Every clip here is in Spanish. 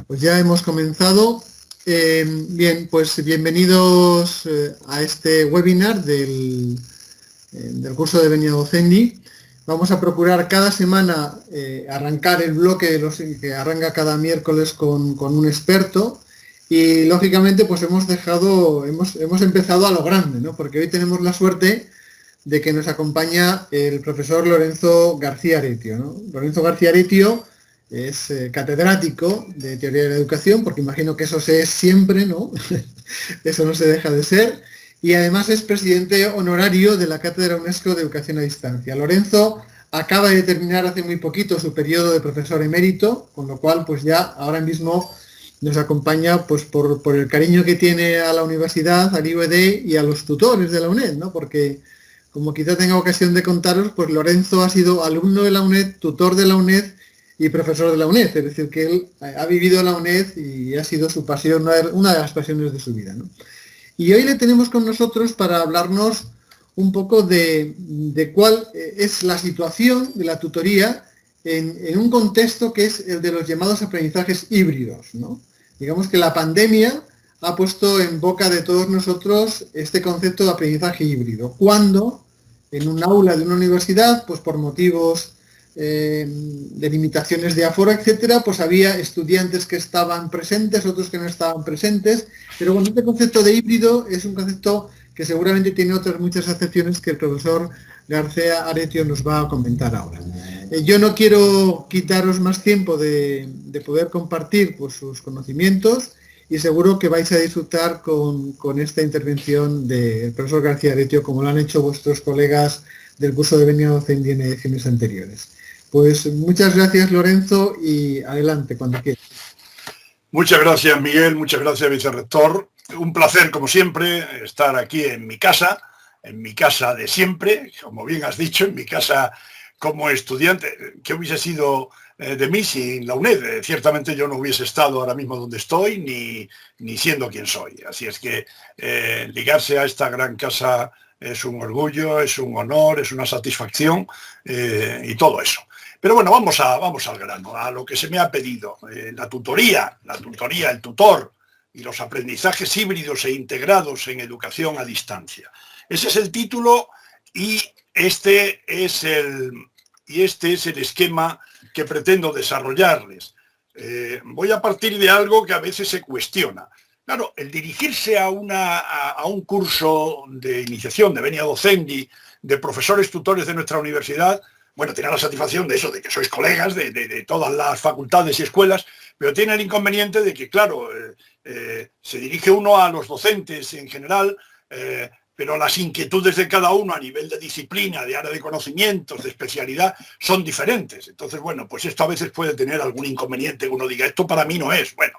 Pues ya hemos comenzado. Bien, pues bienvenidos a este webinar del curso de Venia Docendi. Vamos a procurar cada semana arrancar el bloque de los que arranca cada miércoles con un experto y lógicamente pues hemos empezado a lo grande, ¿no? Porque hoy tenemos la suerte de que nos acompaña el profesor Lorenzo García Aretio, ¿no? Lorenzo García Aretio es catedrático de Teoría de la Educación, porque imagino que eso se es siempre, ¿no? Eso no se deja de ser. Y además es presidente honorario de la Cátedra UNESCO de Educación a Distancia. Lorenzo acaba de terminar hace muy poquito su periodo de profesor emérito, con lo cual pues ya ahora mismo nos acompaña pues por el cariño que tiene a la universidad, al IUED y a los tutores de la UNED, ¿no? Porque como quizá tenga ocasión de contaros, pues Lorenzo ha sido alumno de la UNED, tutor de la UNED y profesor de la UNED, es decir, que él ha vivido la UNED y ha sido su pasión, una de las pasiones de su vida, ¿no? Y hoy le tenemos con nosotros para hablarnos un poco de cuál es la situación de la tutoría en un contexto que es el de los llamados aprendizajes híbridos, ¿no? Digamos que la pandemia ha puesto en boca de todos nosotros este concepto de aprendizaje híbrido. Cuando en un aula de una universidad, pues por motivos de limitaciones de aforo, etcétera, pues había estudiantes que estaban presentes, otros que no estaban presentes, pero bueno, este concepto de híbrido es un concepto que seguramente tiene otras muchas acepciones que el profesor García Aretio nos va a comentar ahora. Yo no quiero quitaros más tiempo de poder compartir pues, sus conocimientos y seguro que vais a disfrutar con esta intervención del profesor García Aretio, como lo han hecho vuestros colegas del curso de Venia Docendi en ediciones anteriores. Pues muchas gracias, Lorenzo, y adelante cuando quieras. Muchas gracias, Miguel, muchas gracias, vicerrector. Un placer, como siempre, estar aquí en mi casa de siempre, como bien has dicho, en mi casa como estudiante. ¿Qué hubiese sido de mí sin la UNED? Ciertamente yo no hubiese estado ahora mismo donde estoy, ni siendo quien soy. Así es que ligarse a esta gran casa es un orgullo, es un honor, es una satisfacción y todo eso. Pero bueno, vamos al grano, a lo que se me ha pedido. La tutoría, el tutor y los aprendizajes híbridos e integrados en educación a distancia. Ese es el título y este es el esquema que pretendo desarrollarles. Voy a partir de algo que a veces se cuestiona. Claro, el dirigirse a un curso de iniciación de Venia Docendi, de profesores tutores de nuestra universidad, bueno, tiene la satisfacción de eso, de que sois colegas de todas las facultades y escuelas, pero tiene el inconveniente de que, claro, se dirige uno a los docentes en general, pero las inquietudes de cada uno a nivel de disciplina, de área de conocimientos, de especialidad, son diferentes. Entonces, bueno, pues esto a veces puede tener algún inconveniente que uno diga, esto para mí no es. Bueno,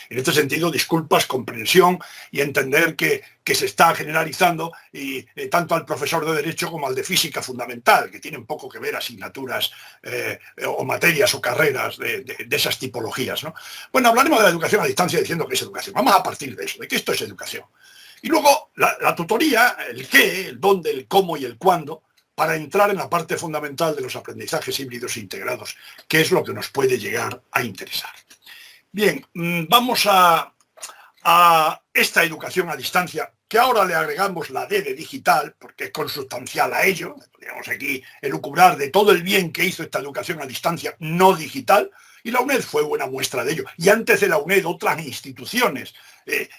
en este sentido, disculpas, comprensión y entender que se está generalizando y tanto al profesor de Derecho como al de Física Fundamental, que tienen poco que ver asignaturas o materias o carreras de esas tipologías, ¿no? Bueno, hablaremos de la educación a distancia diciendo que es educación. Vamos a partir de eso, de que esto es educación. Y luego la tutoría, el qué, el dónde, el cómo y el cuándo, para entrar en la parte fundamental de los aprendizajes híbridos e integrados, que es lo que nos puede llegar a interesar. Bien, vamos a esta educación a distancia, que ahora le agregamos la D de digital, porque es consustancial a ello. Podríamos aquí elucubrar de todo el bien que hizo esta educación a distancia no digital, y la UNED fue buena muestra de ello. Y antes de la UNED, otras instituciones.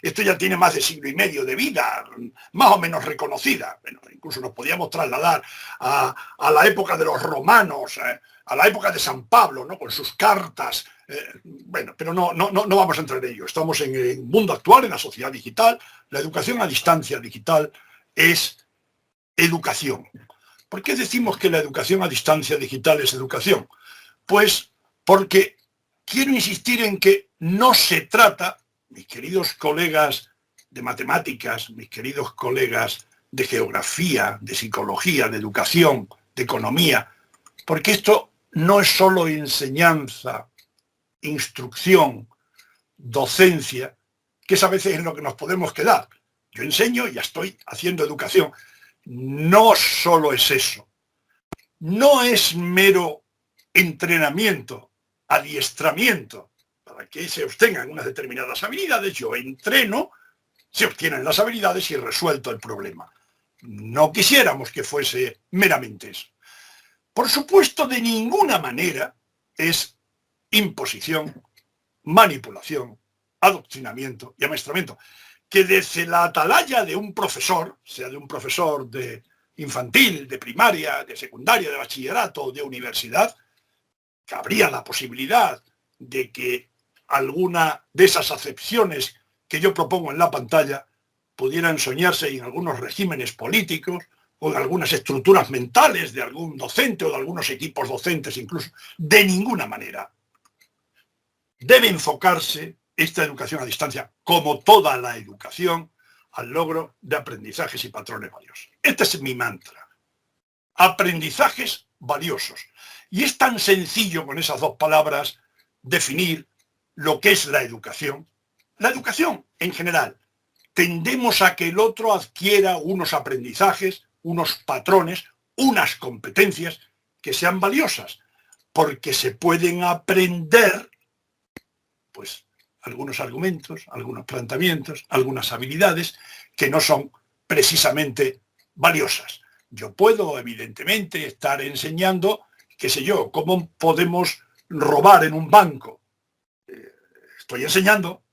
Esto ya tiene más de siglo y medio de vida, más o menos reconocida. Bueno, incluso nos podíamos trasladar a la época de los romanos, a la época de San Pablo, ¿no? Con sus cartas. Bueno, pero no vamos a entrar en ello. Estamos en el mundo actual, en la sociedad digital. La educación a distancia digital es educación. ¿Por qué decimos que la educación a distancia digital es educación? Pues porque quiero insistir en que no se trata, mis queridos colegas de matemáticas, mis queridos colegas de geografía, de psicología, de educación, de economía, porque esto no es solo enseñanza, instrucción, docencia, que es a veces en lo que nos podemos quedar. Yo enseño y ya estoy haciendo educación. No solo es eso. No es mero entrenamiento, adiestramiento. para que se obtengan unas determinadas habilidades, yo entreno, se obtienen las habilidades y resuelto el problema. No quisiéramos que fuese meramente eso. Por supuesto, de ninguna manera es imposición, manipulación, adoctrinamiento y amaestramiento, que desde la atalaya de un profesor, sea de un profesor de infantil, de primaria, de secundaria, de bachillerato o de universidad, cabría la posibilidad de que alguna de esas acepciones que yo propongo en la pantalla pudieran soñarse en algunos regímenes políticos o en algunas estructuras mentales de algún docente o de algunos equipos docentes incluso. De ninguna manera. Debe enfocarse esta educación a distancia, como toda la educación, al logro de aprendizajes y patrones valiosos. Este es mi mantra. Aprendizajes valiosos. Y es tan sencillo con esas dos palabras definir lo que es la educación. La educación, en general, tendemos a que el otro adquiera unos aprendizajes, unos patrones, unas competencias que sean valiosas, porque se pueden aprender, pues, algunos argumentos, algunos planteamientos, algunas habilidades que no son precisamente valiosas. Yo puedo, evidentemente, estar enseñando, qué sé yo, cómo podemos robar en un banco. Estoy enseñando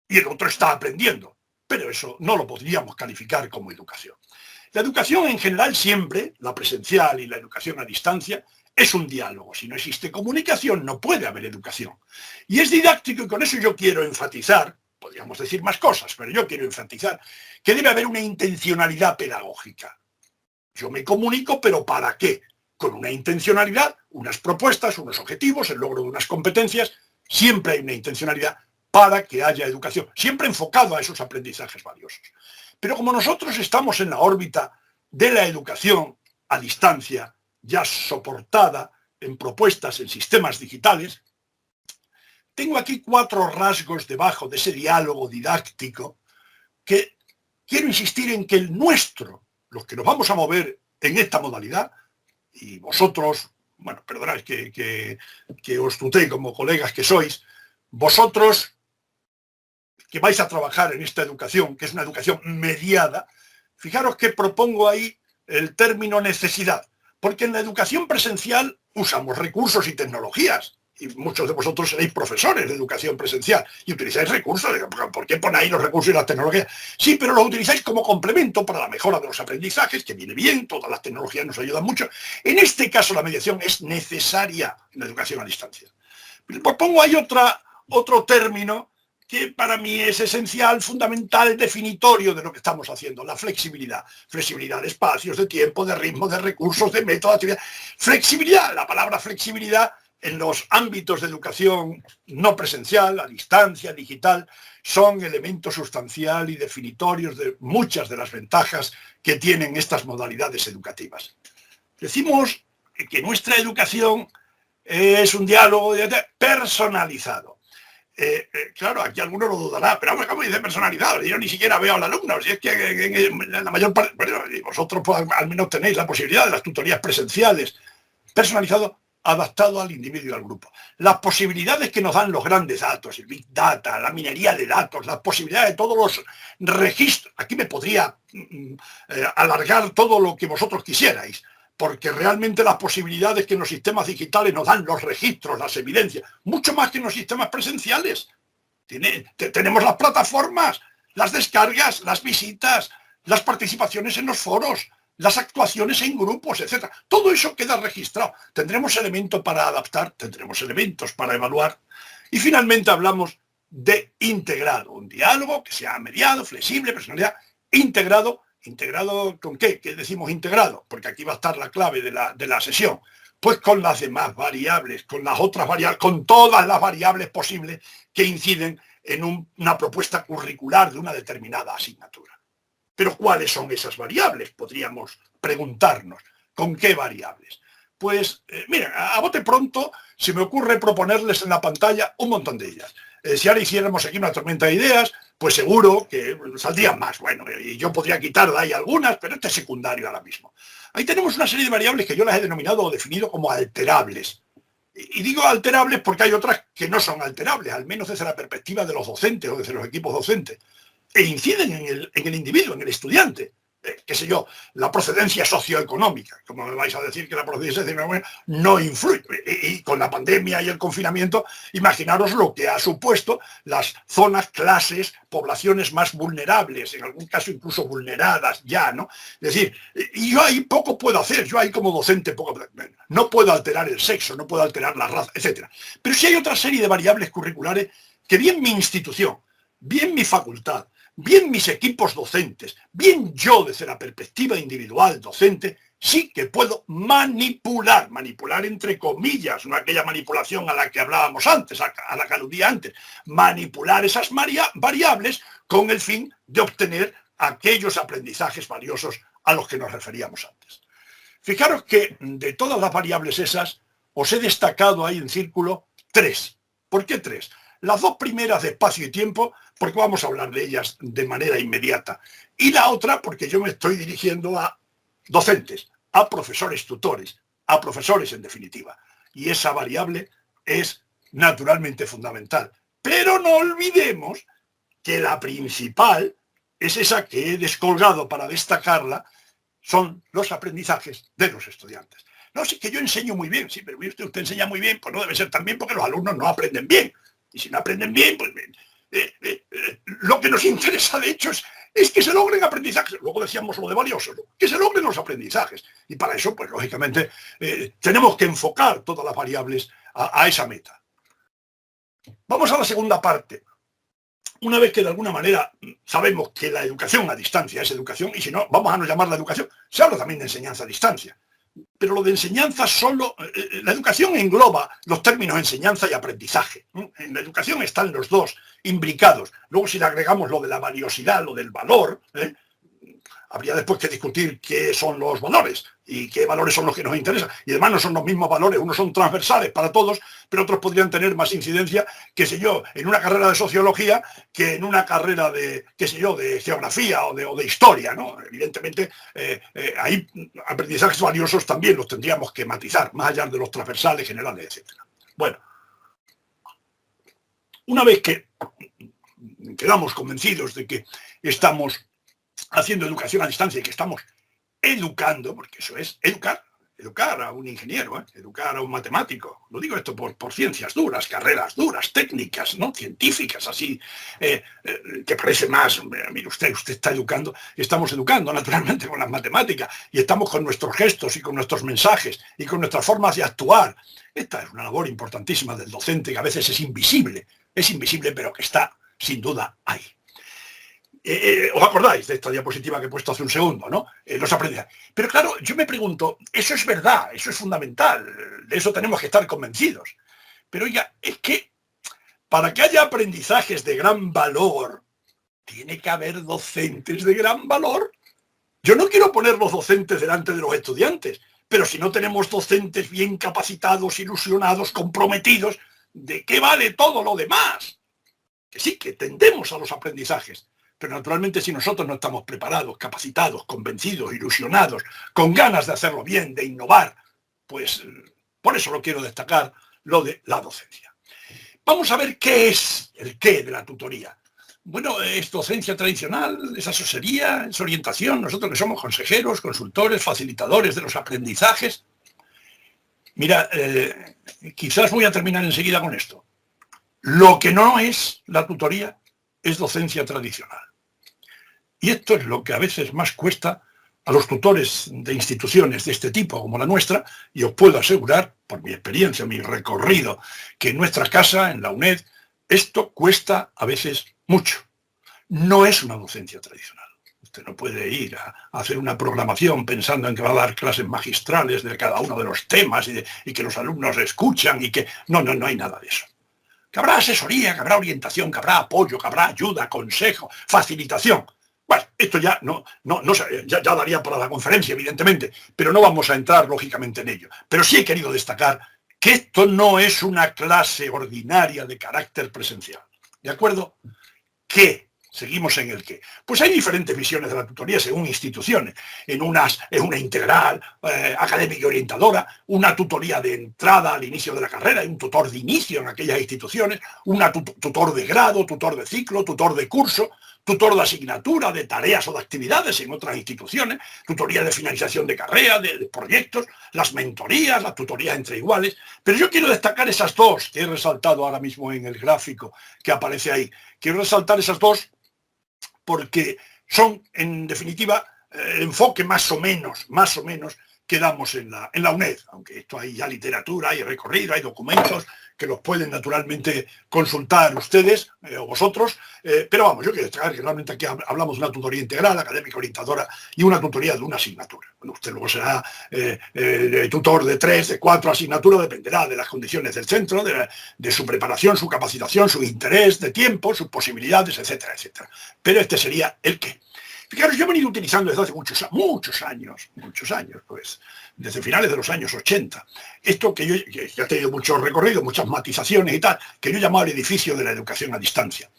y el otro está aprendiendo, pero eso no lo podríamos calificar como educación. La educación en general siempre, la presencial y la educación a distancia, es un diálogo. Si no existe comunicación, no puede haber educación. Y es didáctico y con eso yo quiero enfatizar, podríamos decir más cosas, pero yo quiero enfatizar que debe haber una intencionalidad pedagógica. Yo me comunico, pero ¿para qué? Con una intencionalidad, unas propuestas, unos objetivos, el logro de unas competencias. Siempre hay una intencionalidad para que haya educación, siempre enfocado a esos aprendizajes valiosos. Pero como nosotros estamos en la órbita de la educación a distancia, ya soportada en propuestas en sistemas digitales, tengo aquí 4 rasgos debajo de ese diálogo didáctico que quiero insistir en que el nuestro, los que nos vamos a mover en esta modalidad, y vosotros, bueno, perdonad que os tutee como colegas que sois, vosotros que vais a trabajar en esta educación, que es una educación mediada, fijaros que propongo ahí el término necesidad, porque en la educación presencial usamos recursos y tecnologías, y muchos de vosotros seréis profesores de educación presencial y utilizáis recursos. ¿Por qué ponéis los recursos y las tecnologías? Sí, pero los utilizáis como complemento para la mejora de los aprendizajes, que viene bien, todas las tecnologías nos ayudan mucho. En este caso la mediación es necesaria en la educación a distancia. Propongo ahí otro término que para mí es esencial, fundamental, definitorio de lo que estamos haciendo, la flexibilidad. Flexibilidad de espacios, de tiempo, de ritmo, de recursos, de método, de actividad. Flexibilidad, la palabra flexibilidad en los ámbitos de educación no presencial, a distancia, digital, son elementos sustancial y definitorios de muchas de las ventajas que tienen estas modalidades educativas. Decimos que nuestra educación es un diálogo personalizado. Claro, aquí alguno lo dudará, pero ¿cómo dice personalizado? Yo ni siquiera veo al alumno, si es que en la mayor parte, bueno, vosotros pues, al menos tenéis la posibilidad de las tutorías presenciales. Personalizado, adaptado al individuo y al grupo. Las posibilidades que nos dan los grandes datos, el Big Data, la minería de datos, las posibilidades de todos los registros. Aquí me podría alargar todo lo que vosotros quisierais, porque realmente las posibilidades que en los sistemas digitales nos dan los registros, las evidencias, mucho más que en los sistemas presenciales. Tenemos las plataformas, las descargas, las visitas, las participaciones en los foros, las actuaciones en grupos, etc. Todo eso queda registrado. Tendremos elementos para adaptar, tendremos elementos para evaluar. Y finalmente hablamos de integrado, un diálogo que sea mediado, flexible, personalidad, integrado. ¿Integrado con qué? ¿Qué decimos integrado? Porque aquí va a estar la clave de la sesión. Pues con las demás variables, con las otras variables, con todas las variables posibles que inciden en una propuesta curricular de una determinada asignatura. Pero ¿cuáles son esas variables? Podríamos preguntarnos. ¿Con qué variables? Pues, mira, a bote pronto se me ocurre proponerles en la pantalla un montón de ellas. Si ahora hiciéramos aquí una tormenta de ideas, pues seguro que saldrían más. Bueno, y yo podría quitar de ahí algunas, pero este es secundario ahora mismo. Ahí tenemos una serie de variables que yo las he denominado o definido como alterables. Y digo alterables porque hay otras que no son alterables, al menos desde la perspectiva de los docentes o desde los equipos docentes, e inciden en el individuo, en el estudiante. Qué sé yo, la procedencia socioeconómica, como me vais a decir que la procedencia socioeconómica no influye. Y con la pandemia y el confinamiento, imaginaros lo que ha supuesto las zonas, clases, poblaciones más vulnerables, en algún caso incluso vulneradas ya, ¿no? Es decir, y yo ahí poco puedo hacer, yo ahí como docente no puedo alterar el sexo, no puedo alterar la raza, etc. Pero sí hay otra serie de variables curriculares que bien mi institución, bien mi facultad, bien mis equipos docentes, bien yo desde la perspectiva individual docente, sí que puedo manipular entre comillas, no aquella manipulación a la que hablábamos antes, a la que aludía antes, manipular esas variables con el fin de obtener aquellos aprendizajes valiosos a los que nos referíamos antes. Fijaros que de todas las variables esas, os he destacado ahí en círculo 3. ¿Por qué 3? Las 2 primeras de espacio y tiempo, porque vamos a hablar de ellas de manera inmediata. Y la otra, porque yo me estoy dirigiendo a docentes, a profesores tutores, a profesores en definitiva. Y esa variable es naturalmente fundamental. Pero no olvidemos que la principal es esa que he descolgado para destacarla, son los aprendizajes de los estudiantes. No, sí que yo enseño muy bien, sí, pero usted enseña muy bien, pues no debe ser tan bien porque los alumnos no aprenden bien. Y si no aprenden bien, pues lo que nos interesa, de hecho, es que se logren aprendizajes. Luego decíamos lo de valioso, ¿no? Que se logren los aprendizajes. Y para eso, pues lógicamente, tenemos que enfocar todas las variables a esa meta. Vamos a la segunda parte. Una vez que de alguna manera sabemos que la educación a distancia es educación, y si no, vamos a no llamarla educación, se habla también de enseñanza a distancia. Pero lo de enseñanza solo, la educación engloba los términos enseñanza y aprendizaje. En la educación están los dos imbricados. Luego si le agregamos lo de la valiosidad, lo del valor, habría después que discutir qué son los valores y qué valores son los que nos interesan. Y además no son los mismos valores, unos son transversales para todos, pero otros podrían tener más incidencia, qué sé yo, en una carrera de sociología que en una carrera de, qué sé yo, de geografía o de historia, ¿no? Evidentemente, hay aprendizajes valiosos también los tendríamos que matizar, más allá de los transversales, generales, etc. Bueno, una vez que quedamos convencidos de que estamos haciendo educación a distancia y que estamos educando, porque eso es educar a un ingeniero, educar a un matemático. Lo digo esto por ciencias duras, carreras duras, técnicas, ¿no? Científicas, así, que parece más, mire usted está educando, estamos educando naturalmente con las matemáticas y estamos con nuestros gestos y con nuestros mensajes y con nuestras formas de actuar. Esta es una labor importantísima del docente que a veces es invisible, pero que está sin duda ahí. ¿Os acordáis de esta diapositiva que he puesto hace un segundo, ¿no? Los aprendizajes. Pero claro, yo me pregunto, eso es verdad, eso es fundamental, de eso tenemos que estar convencidos. Pero oiga, es que para que haya aprendizajes de gran valor, tiene que haber docentes de gran valor. Yo no quiero poner los docentes delante de los estudiantes, pero si no tenemos docentes bien capacitados, ilusionados, comprometidos, ¿de qué vale todo lo demás? Que sí, que tendemos a los aprendizajes. Pero naturalmente si nosotros no estamos preparados, capacitados, convencidos, ilusionados, con ganas de hacerlo bien, de innovar, pues por eso lo quiero destacar, lo de la docencia. Vamos a ver qué es el qué de la tutoría. Bueno, es docencia tradicional, es asesoría, es orientación, nosotros que somos consejeros, consultores, facilitadores de los aprendizajes. Mira, quizás voy a terminar enseguida con esto. Lo que no es la tutoría es docencia tradicional. Y esto es lo que a veces más cuesta a los tutores de instituciones de este tipo como la nuestra, y os puedo asegurar, por mi experiencia, mi recorrido, que en nuestra casa, en la UNED, esto cuesta a veces mucho. No es una docencia tradicional. Usted no puede ir a hacer una programación pensando en que va a dar clases magistrales de cada uno de los temas y que los alumnos escuchan y que... No hay nada de eso. Que habrá asesoría, que habrá orientación, que habrá apoyo, que habrá ayuda, consejo, facilitación. Bueno, esto ya ya daría para la conferencia, evidentemente, pero no vamos a entrar, lógicamente, en ello. Pero sí he querido destacar que esto no es una clase ordinaria de carácter presencial. ¿De acuerdo? Que Seguimos en el qué. Pues hay diferentes visiones de la tutoría según instituciones. En unas es una integral, académica y orientadora, una tutoría de entrada al inicio de la carrera, hay un tutor de inicio en aquellas instituciones, una tutor de grado, tutor de ciclo, tutor de curso, tutor de asignatura, de tareas o de actividades en otras instituciones, tutoría de finalización de carrera, de proyectos, las mentorías, las tutorías entre iguales. Pero yo quiero destacar esas dos que he resaltado ahora mismo en el gráfico que aparece ahí. Quiero resaltar esas dos porque son, en definitiva, el enfoque más o menos que damos en la UNED, aunque esto hay ya literatura, hay recorrido, hay documentos que los pueden naturalmente consultar ustedes o vosotros, pero vamos, yo quiero destacar que realmente aquí hablamos de una tutoría integral, académica orientadora y una tutoría de una asignatura. Bueno, usted luego será tutor de 3, de 4 asignaturas, dependerá de las condiciones del centro, de su preparación, su capacitación, su interés de tiempo, sus posibilidades, etcétera, etcétera. Pero este sería el qué. Fijaros, yo he venido utilizando desde hace muchos años, pues, desde finales de los años 80, esto que ha tenido mucho recorrido, muchas matizaciones y tal, que yo llamaba el edificio de la educación a distancia.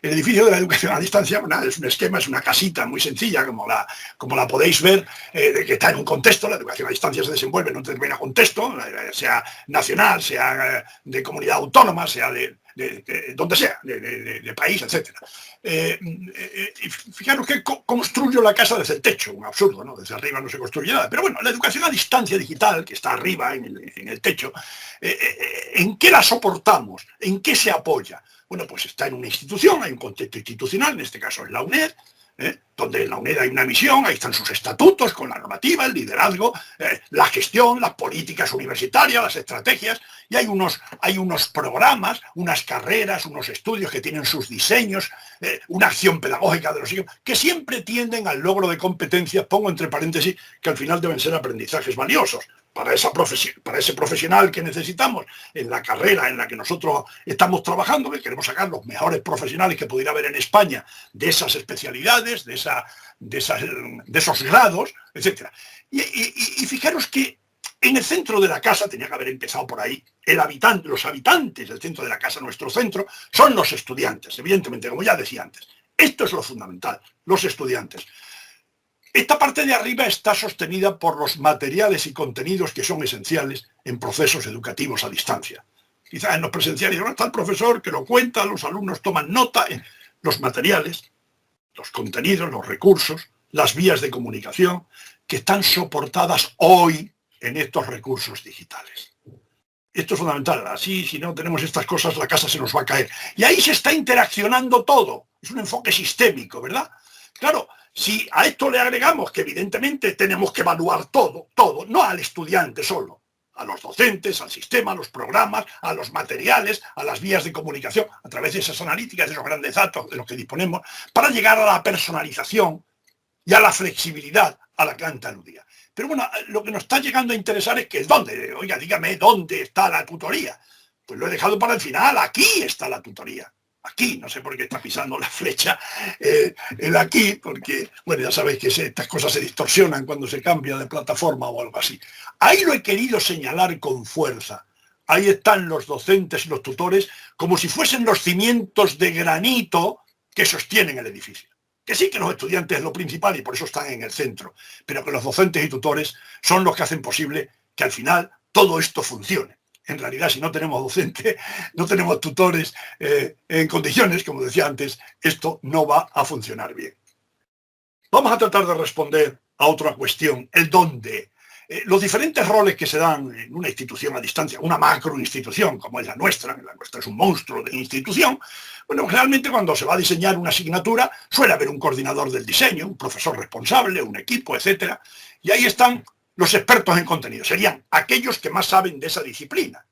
El edificio de la educación a distancia, es un esquema, es una casita muy sencilla, como la podéis ver, que está en un contexto. La educación a distancia se desenvuelve en un determinado contexto, sea nacional, sea de comunidad autónoma, sea de donde sea, de país, etc. Fijaros que construyo la casa desde el techo, un absurdo, ¿no? Desde arriba no se construye nada. Pero bueno, la educación a distancia digital, que está arriba en el techo, ¿en qué la soportamos? ¿En qué se apoya? Bueno, pues está en una institución, hay un contexto institucional, en este caso es la UNED, donde en la UNED hay una misión, ahí están sus estatutos con la normativa, el liderazgo, la gestión, las políticas universitarias, las estrategias, y hay unos programas, unas carreras, unos estudios que tienen sus diseños, una acción pedagógica de los hijos, que siempre tienden al logro de competencias, pongo entre paréntesis, que al final deben ser aprendizajes valiosos para ese profesional que necesitamos en la carrera en la que nosotros estamos trabajando, que queremos sacar los mejores profesionales que pudiera haber en España de esas especialidades, de esos grados, etc. Y fijaros que en el centro de la casa, tenía que haber empezado por ahí, los habitantes del centro de la casa, nuestro centro, son los estudiantes, evidentemente, como ya decía antes. Esto es lo fundamental, los estudiantes. Esta parte de arriba está sostenida por los materiales y contenidos que son esenciales en procesos educativos a distancia. Quizás en los presenciales no está el profesor que lo cuenta, los alumnos toman nota, los materiales, los contenidos, los recursos, las vías de comunicación que están soportadas hoy en estos recursos digitales. Esto es fundamental. Así, si no tenemos estas cosas, la casa se nos va a caer. Y ahí se está interaccionando todo. Es un enfoque sistémico, ¿verdad? Claro, si a esto le agregamos que evidentemente tenemos que evaluar todo, no al estudiante solo, a los docentes, al sistema, a los programas, a los materiales, a las vías de comunicación, a través de esas analíticas, de esos grandes datos de los que disponemos, para llegar a la personalización y a la flexibilidad a la que antes aludía. Pero bueno, lo que nos está llegando a interesar es que ¿dónde? Oiga, dígame, ¿dónde está la tutoría? Pues lo he dejado para el final, aquí está la tutoría. Aquí, no sé por qué está pisando la flecha, el aquí, porque, bueno, ya sabéis que estas cosas se distorsionan cuando se cambia de plataforma o algo así. Ahí lo he querido señalar con fuerza. Ahí están los docentes y los tutores como si fuesen los cimientos de granito que sostienen el edificio. Que sí que los estudiantes es lo principal y por eso están en el centro, pero que los docentes y tutores son los que hacen posible que al final todo esto funcione. En realidad, si no tenemos docentes, no tenemos tutores en condiciones, como decía antes, esto no va a funcionar bien. Vamos a tratar de responder a otra cuestión, el dónde. Los diferentes roles que se dan en una institución a distancia, una macroinstitución como es la nuestra es un monstruo de institución. Bueno, realmente cuando se va a diseñar una asignatura suele haber un coordinador del diseño, un profesor responsable, un equipo, etc. Y ahí están los expertos en contenido, serían aquellos que más saben de esa disciplina.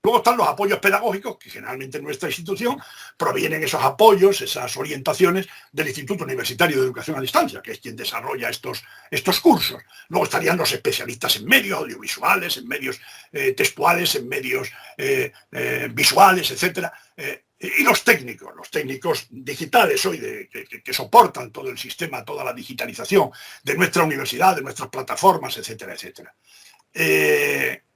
Luego están los apoyos pedagógicos, que generalmente en nuestra institución provienen esos apoyos, esas orientaciones del Instituto Universitario de Educación a Distancia, que es quien desarrolla estos cursos. Luego estarían los especialistas en medios audiovisuales, en medios textuales, en medios visuales, etc. Y los técnicos digitales hoy que soportan todo el sistema, toda la digitalización de nuestra universidad, de nuestras plataformas, etcétera, etcétera.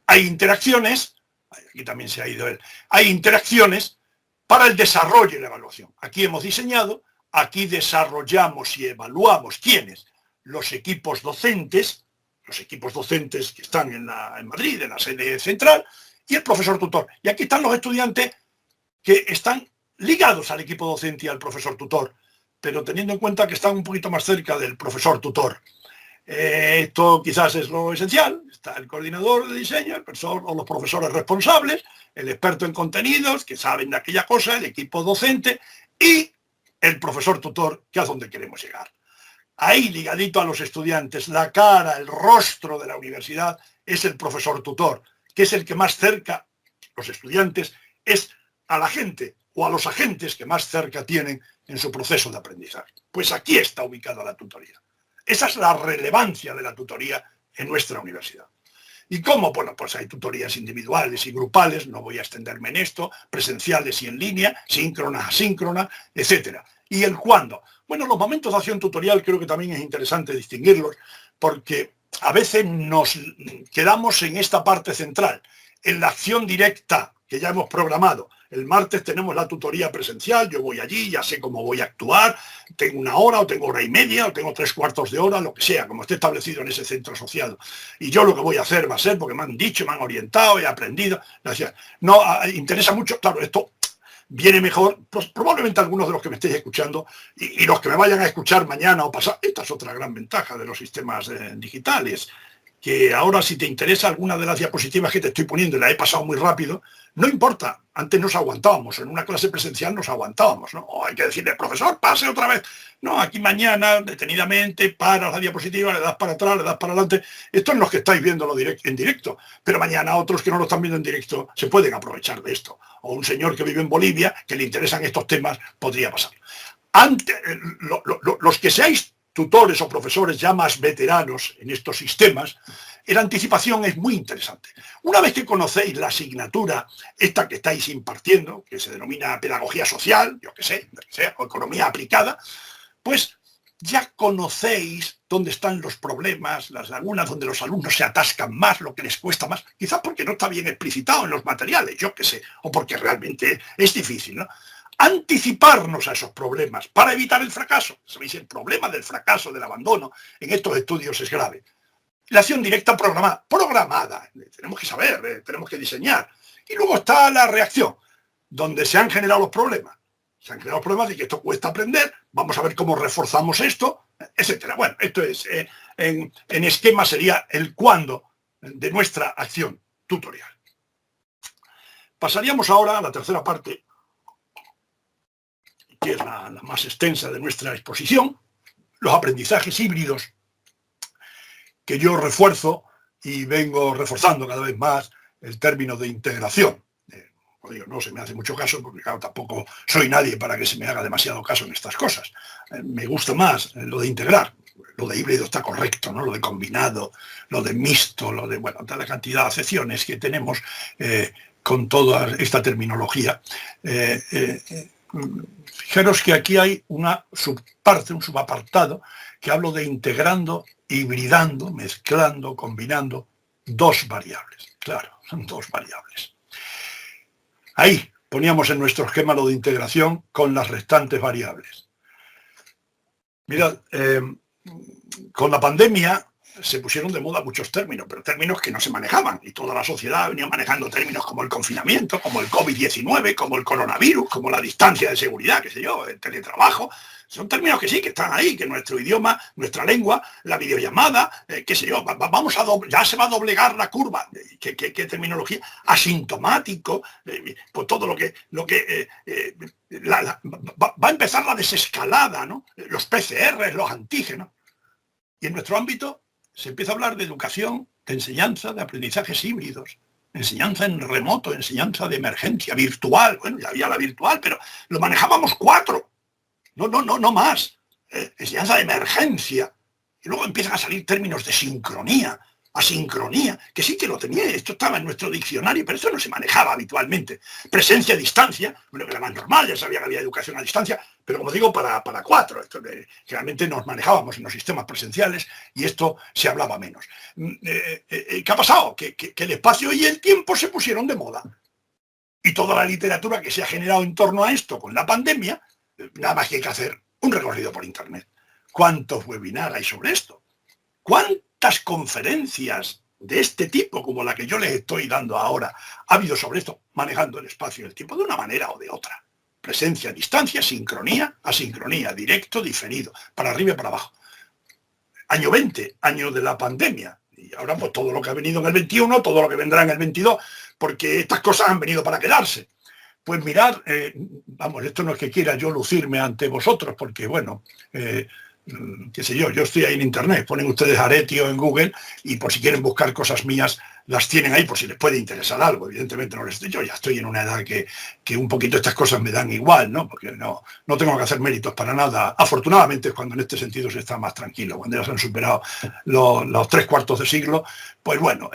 Hay interacciones, aquí también se ha ido hay interacciones para el desarrollo y la evaluación. Aquí hemos diseñado aquí desarrollamos y evaluamos quiénes, los equipos docentes que están en Madrid, en la sede central, y el profesor tutor. Y aquí están los estudiantes que están ligados al equipo docente y al profesor tutor, pero teniendo en cuenta que están un poquito más cerca del profesor tutor. Esto quizás es lo esencial. Está el coordinador de diseño, el profesor o los profesores responsables, el experto en contenidos, que saben de aquella cosa, el equipo docente y el profesor tutor, que es donde queremos llegar. Ahí, ligadito a los estudiantes, la cara, el rostro de la universidad es el profesor tutor, que es el que más cerca, los estudiantes, es a la gente o a los agentes que más cerca tienen en su proceso de aprendizaje. Pues aquí está ubicada la tutoría. Esa es la relevancia de la tutoría en nuestra universidad. ¿Y cómo? Bueno, pues hay tutorías individuales y grupales, no voy a extenderme en esto, presenciales y en línea, síncronas, asíncronas, etc. ¿Y el cuándo? Bueno, los momentos de acción tutorial creo que también es interesante distinguirlos, porque a veces nos quedamos en esta parte central, en la acción directa que ya hemos programado. El martes tenemos la tutoría presencial, yo voy allí, ya sé cómo voy a actuar, tengo una hora, o tengo hora y media, o tengo 3/4 de hora, lo que sea, como esté establecido en ese centro asociado. Y yo lo que voy a hacer va a ser, porque me han dicho, me han orientado, he aprendido. No, interesa mucho, claro, esto viene mejor, pues, probablemente algunos de los que me estéis escuchando y los que me vayan a escuchar mañana o pasado. Esta es otra gran ventaja de los sistemas digitales, que ahora si te interesa alguna de las diapositivas que te estoy poniendo y la he pasado muy rápido, no importa, antes nos aguantábamos, en una clase presencial nos aguantábamos, ¿no? O hay que decirle, profesor, pase otra vez. No, aquí mañana, detenidamente, paras la diapositiva, le das para atrás, le das para adelante. Esto es los que estáis viéndolo en directo, pero mañana otros que no lo están viendo en directo se pueden aprovechar de esto. O un señor que vive en Bolivia, que le interesan estos temas, podría pasar. Los que seáis tutores o profesores ya más veteranos en estos sistemas, la anticipación es muy interesante. Una vez que conocéis la asignatura, esta que estáis impartiendo, que se denomina pedagogía social, yo qué sé, o economía aplicada, pues ya conocéis dónde están los problemas, las lagunas, donde los alumnos se atascan más, lo que les cuesta más, quizás porque no está bien explicitado en los materiales, yo qué sé, o porque realmente es difícil, ¿no? Anticiparnos a esos problemas para evitar el fracaso. Sabéis, el problema del fracaso, del abandono en estos estudios es grave. La acción directa programada. Tenemos que saber, tenemos que diseñar. Y luego está la reacción, donde se han generado los problemas. Se han generado los problemas de que esto cuesta aprender, vamos a ver cómo reforzamos esto, etcétera. Bueno, esto es, en esquema sería el cuándo de nuestra acción tutorial. Pasaríamos ahora a la tercera parte, que es la más extensa de nuestra exposición, los aprendizajes híbridos, que yo refuerzo y vengo reforzando cada vez más el término de integración. No se me hace mucho caso, porque claro, tampoco soy nadie para que se me haga demasiado caso en estas cosas. Me gusta más lo de integrar. Lo de híbrido está correcto, ¿no? Lo de combinado, lo de mixto, lo de, bueno, toda la cantidad de acepciones que tenemos con toda esta terminología. Fijaros que aquí hay una subparte, un subapartado, que hablo de integrando, hibridando, mezclando, combinando dos variables. Claro, son dos variables. Ahí poníamos en nuestro esquema lo de integración con las restantes variables. Mirad, con la pandemia se pusieron de moda muchos términos, pero términos que no se manejaban, y toda la sociedad venía manejando términos como el confinamiento, como el COVID-19, como el coronavirus, como la distancia de seguridad, qué sé yo, el teletrabajo. Son términos que sí, que están ahí, que nuestro idioma, nuestra lengua, la videollamada, qué sé yo, ya se va a doblegar la curva. ¿Qué terminología? Asintomático, pues todo lo que va a empezar la desescalada, ¿no? Los PCR, los antígenos. Y en nuestro ámbito se empieza a hablar de educación, de enseñanza, de aprendizajes híbridos, enseñanza en remoto, enseñanza de emergencia, virtual. Bueno, ya había la virtual, pero lo manejábamos 4. No más. Enseñanza de emergencia. Y luego empiezan a salir términos de sincronía, asincronía, que sí que lo tenía, esto estaba en nuestro diccionario, pero eso no se manejaba habitualmente. Presencia a distancia, bueno, que era más normal, ya sabía que había educación a distancia, pero como digo, para 4. Esto, generalmente nos manejábamos en los sistemas presenciales y esto se hablaba menos. ¿Qué ha pasado? Que el espacio y el tiempo se pusieron de moda. Y toda la literatura que se ha generado en torno a esto con la pandemia, nada más que hay que hacer un recorrido por Internet. ¿Cuántos webinars hay sobre esto? ¿Cuántas conferencias de este tipo, como la que yo les estoy dando ahora, ha habido sobre esto, manejando el espacio y el tiempo de una manera o de otra? Presencia, distancia, sincronía, asincronía, directo, diferido, para arriba y para abajo. Año 20, año de la pandemia. Y ahora pues todo lo que ha venido en el 21, todo lo que vendrá en el 22, porque estas cosas han venido para quedarse. Pues mirad, vamos, esto no es que quiera yo lucirme ante vosotros, porque bueno, qué sé yo estoy ahí en Internet, ponen ustedes Aretio en Google y por si quieren buscar cosas mías, las tienen ahí por si les puede interesar algo. Evidentemente no les estoy, yo ya estoy en una edad que un poquito estas cosas me dan igual, ¿no? Porque no tengo que hacer méritos para nada. Afortunadamente es cuando en este sentido se está más tranquilo, cuando ya se han superado los 3/4 de siglo, pues bueno,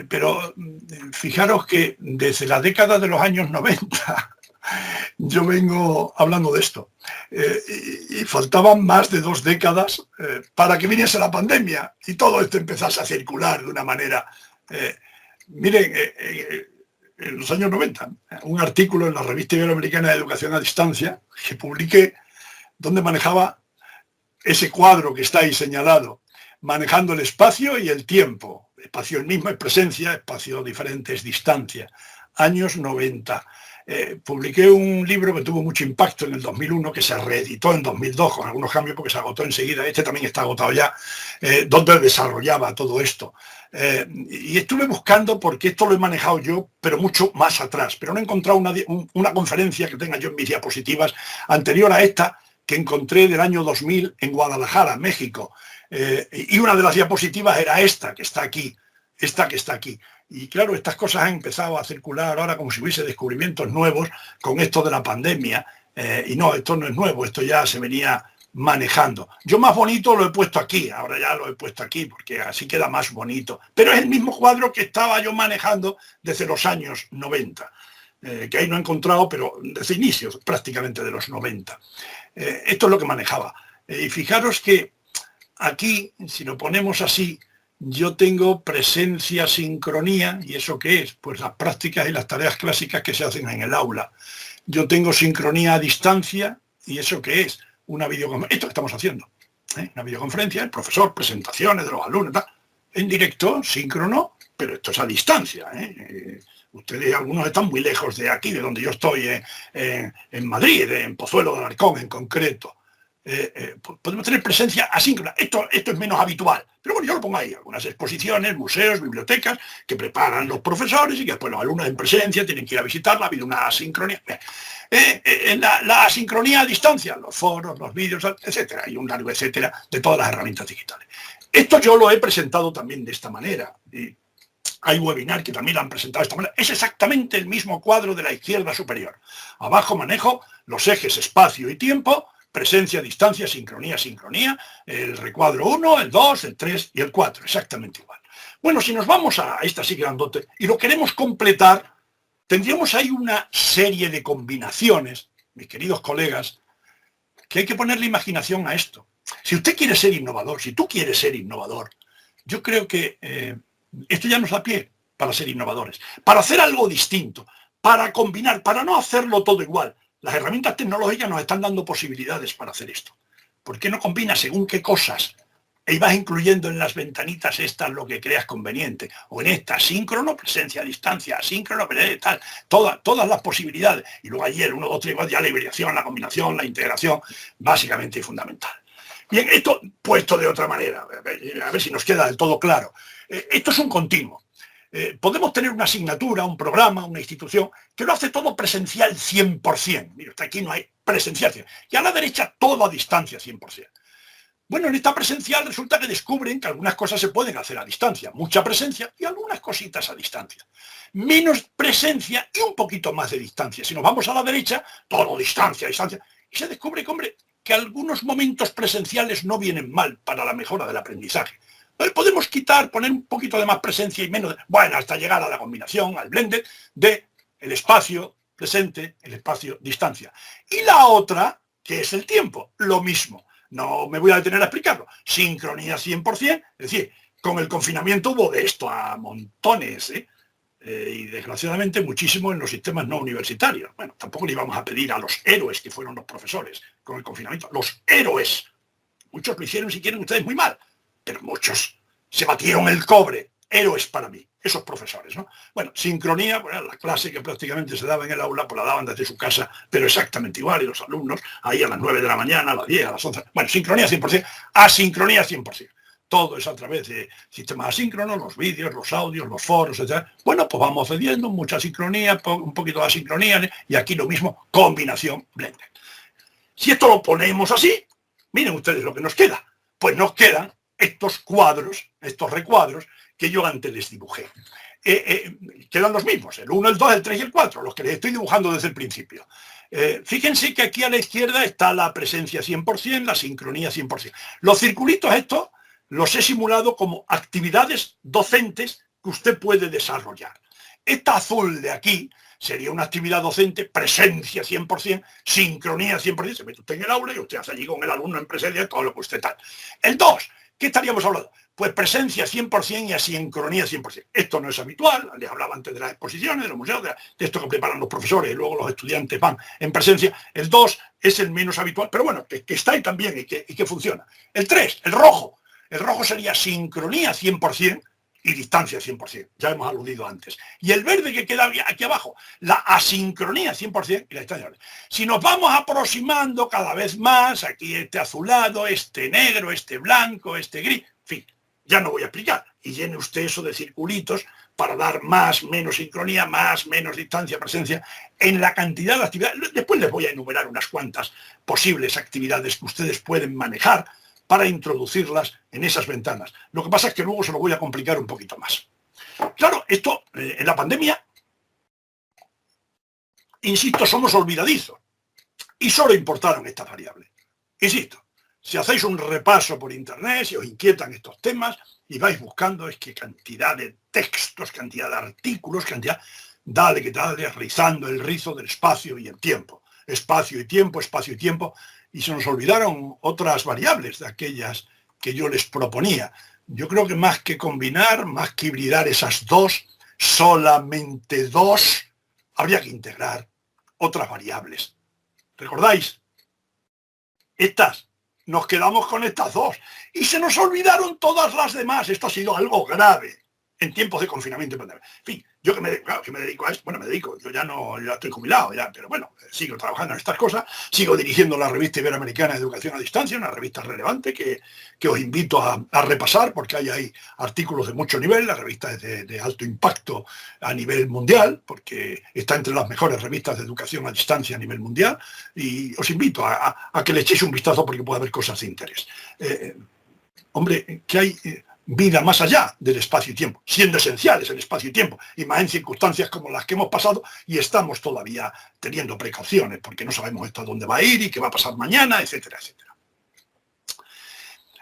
pero fijaros que desde la década de los años 90 yo vengo hablando de esto y faltaban más de 2 décadas para que viniese la pandemia y todo esto empezase a circular de una manera. Miren, en los años 90, un artículo en la Revista Iberoamericana de Educación a Distancia que publiqué donde manejaba ese cuadro que está ahí señalado, manejando el espacio y el tiempo. Espacio el mismo es presencia, espacio diferente es distancia. Años 90. Publiqué un libro que tuvo mucho impacto en el 2001, que se reeditó en 2002 con algunos cambios porque se agotó enseguida. Este también está agotado ya, donde desarrollaba todo esto. Y estuve buscando, porque esto lo he manejado yo, pero mucho más atrás. Pero no he encontrado una conferencia que tenga yo en mis diapositivas anterior a esta, que encontré del año 2000 en Guadalajara, México. Y una de las diapositivas era esta, que está aquí. Esta que está aquí. Y claro, estas cosas han empezado a circular ahora como si hubiese descubrimientos nuevos con esto de la pandemia. Y no, esto no es nuevo, esto ya se venía manejando. Yo más bonito lo he puesto aquí, ahora ya lo he puesto aquí porque así queda más bonito. Pero es el mismo cuadro que estaba yo manejando desde los años 90, que ahí no he encontrado, pero desde inicios prácticamente de los 90. Esto es lo que manejaba. Y fijaros que aquí, si lo ponemos así, yo tengo presencia, sincronía, ¿y eso qué es? Pues las prácticas y las tareas clásicas que se hacen en el aula. Yo tengo sincronía a distancia, ¿y eso qué es? Una videoconferencia, esto que estamos haciendo, una videoconferencia, el profesor, presentaciones de los alumnos, tal, en directo, síncrono, pero esto es a distancia. Ustedes, algunos están muy lejos de aquí, de donde yo estoy, en Madrid, en Pozuelo de Alarcón en concreto. Podemos tener presencia asíncrona. Esto es menos habitual, pero bueno, yo lo pongo ahí. Algunas exposiciones, museos, bibliotecas que preparan los profesores y que después los alumnos en presencia tienen que ir a visitarla. Ha habido una asincronía. La asincronía a distancia, los foros, los vídeos, etcétera, y un largo etcétera de todas las herramientas digitales. Esto yo lo he presentado también de esta manera. Hay webinars que también lo han presentado de esta manera. Es exactamente el mismo cuadro de la izquierda superior. Abajo manejo los ejes espacio y tiempo, presencia, distancia, sincronía, sincronía, el recuadro 1, el 2, el 3 y el 4, exactamente igual. Bueno, si nos vamos a esta así grandote y lo queremos completar, tendríamos ahí una serie de combinaciones, mis queridos colegas, que hay que ponerle imaginación a esto. Si usted quiere ser innovador, si tú quieres ser innovador, yo creo que esto ya nos da pie para ser innovadores, para hacer algo distinto, para combinar, para no hacerlo todo igual. Las herramientas tecnológicas nos están dando posibilidades para hacer esto. ¿Por qué no combinas según qué cosas? Y vas incluyendo en las ventanitas estas lo que creas conveniente. O en esta, síncrono, presencia, distancia, asíncrono, tal. Todas las posibilidades. Y luego allí el 1, 2, 3, ya la hibridación, la combinación, la integración, básicamente y fundamental. Bien, esto puesto de otra manera, a ver si nos queda del todo claro. Esto es un continuo. Podemos tener una asignatura, un programa, una institución que lo hace todo presencial 100%. Mira, hasta aquí no hay presencial 100%. Y a la derecha todo a distancia 100%. Bueno, en esta presencial resulta que descubren que algunas cosas se pueden hacer a distancia. Mucha presencia y algunas cositas a distancia. Menos presencia y un poquito más de distancia. Si nos vamos a la derecha, todo distancia, distancia. Y se descubre que, hombre, que algunos momentos presenciales no vienen mal para la mejora del aprendizaje. Podemos poner un poquito de más presencia y menos, bueno, hasta llegar a la combinación, al blended, de el espacio presente, el espacio distancia. Y la otra, que es el tiempo, lo mismo. No me voy a detener a explicarlo. Sincronía 100%, es decir, con el confinamiento hubo de esto a montones, y desgraciadamente muchísimo en los sistemas no universitarios. Bueno, tampoco le íbamos a pedir a los héroes que fueron los profesores con el confinamiento. Los héroes. Muchos lo hicieron, si quieren ustedes, muy mal, pero muchos se batieron el cobre. Héroes para mí, esos profesores, ¿no? Bueno, sincronía, bueno, la clase que prácticamente se daba en el aula, pues la daban desde su casa, pero exactamente igual, y los alumnos ahí a las 9 de la mañana, a las 10, a las 11. Bueno, sincronía 100%, asincronía 100%. Todo es a través de sistemas asíncronos, los vídeos, los audios, los foros, etc. Bueno, pues vamos cediendo, mucha sincronía, un poquito de asincronía, y aquí lo mismo, combinación blended. Si esto lo ponemos así, miren ustedes lo que nos queda. Pues nos quedan estos cuadros, estos recuadros, que yo antes les dibujé. Quedan los mismos, el 1, el 2, el 3 y el 4, los que les estoy dibujando desde el principio. Fíjense que aquí a la izquierda está la presencia 100%, la sincronía 100%. Los circulitos estos los he simulado como actividades docentes que usted puede desarrollar. Esta azul de aquí sería una actividad docente, presencia 100%, sincronía 100%, se mete usted en el aula y usted hace allí con el alumno en presencia todo lo que usted tal. El 2, ¿qué estaríamos hablando? Pues presencia 100% y asincronía 100%. Esto no es habitual, les hablaba antes de las exposiciones, de los museos, de esto que preparan los profesores y luego los estudiantes van en presencia. El 2 es el menos habitual, pero bueno, que está ahí también y que funciona. El 3, el rojo. El rojo sería sincronía 100% y distancia 100%, ya hemos aludido antes. Y el verde que queda aquí abajo, la asincronía 100% y la distancia. Si nos vamos aproximando cada vez más, aquí este azulado, este negro, este blanco, este gris, en fin, ya no voy a explicar. Y llene usted eso de circulitos para dar más, menos sincronía, más, menos distancia, presencia, en la cantidad de actividades. Después les voy a enumerar unas cuantas posibles actividades que ustedes pueden manejar para introducirlas en esas ventanas. Lo que pasa es que luego se lo voy a complicar un poquito más. Claro, esto en la pandemia, insisto, somos olvidadizos y solo importaron estas variables. Insisto, si hacéis un repaso por internet, si os inquietan estos temas y vais buscando, es que cantidad de textos, cantidad de artículos, cantidad, dale que dale, rizando el rizo del espacio y el tiempo. Espacio y tiempo, y se nos olvidaron otras variables de aquellas que yo les proponía. Yo creo que más que combinar, más que hibridar esas dos, solamente dos, habría que integrar otras variables. ¿Recordáis? Estas, nos quedamos con estas dos y se nos olvidaron todas las demás. Esto ha sido algo grave en tiempos de confinamiento y pandemia. En fin, yo que me dedico a esto, bueno, me dedico, yo ya estoy jubilado, ya, pero bueno, sigo trabajando en estas cosas, sigo dirigiendo la revista Iberoamericana de Educación a Distancia, una revista relevante que os invito a repasar porque hay ahí artículos de mucho nivel, la revista es de alto impacto a nivel mundial, porque está entre las mejores revistas de educación a distancia a nivel mundial, y os invito a que le echéis un vistazo porque puede haber cosas de interés. Hombre, que hay vida más allá del espacio y tiempo, siendo esenciales el espacio y tiempo, y más en circunstancias como las que hemos pasado, y estamos todavía teniendo precauciones, porque no sabemos esto a dónde va a ir y qué va a pasar mañana, etcétera, etcétera.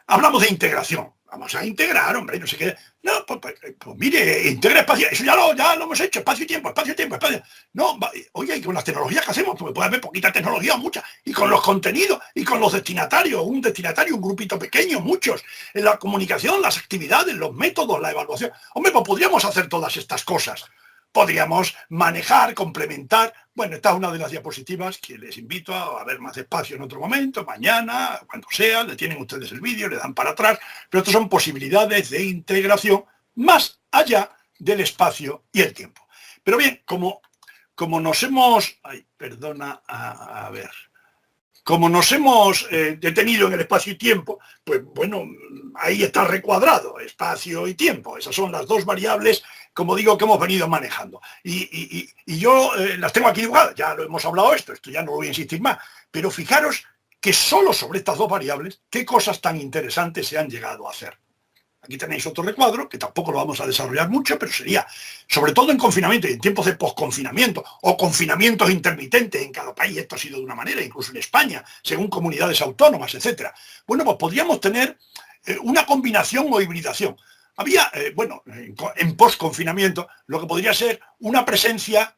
Hablamos de integración. Vamos a integrar, hombre, no sé qué. No, pues mire, integra espacio. Eso ya lo hemos hecho, espacio y tiempo, espacio y tiempo, espacio. No, oye, y con las tecnologías que hacemos, porque puede haber poquita tecnología o mucha, y con los contenidos, y con los destinatarios, un destinatario, un grupito pequeño, muchos, en la comunicación, las actividades, los métodos, la evaluación. Hombre, pues podríamos hacer todas estas cosas. Podríamos manejar, complementar. Bueno, esta es una de las diapositivas que les invito a ver más despacio en otro momento, mañana, cuando sea, le tienen ustedes el vídeo, le dan para atrás, pero estas son posibilidades de integración más allá del espacio y el tiempo. Pero bien, como nos hemos... Ay, perdona, a ver... Como nos hemos detenido en el espacio y tiempo, pues bueno, ahí está recuadrado, espacio y tiempo. Esas son las dos variables, como digo, que hemos venido manejando. Y yo las tengo aquí dibujadas, ya lo hemos hablado esto ya no lo voy a insistir más. Pero fijaros que solo sobre estas dos variables, qué cosas tan interesantes se han llegado a hacer. Aquí tenéis otro recuadro, que tampoco lo vamos a desarrollar mucho, pero sería, sobre todo en confinamiento y en tiempos de posconfinamiento, o confinamientos intermitentes, en cada país esto ha sido de una manera, incluso en España, según comunidades autónomas, etcétera. Bueno, pues podríamos tener una combinación o hibridación. Había, bueno, en posconfinamiento, lo que podría ser una presencial,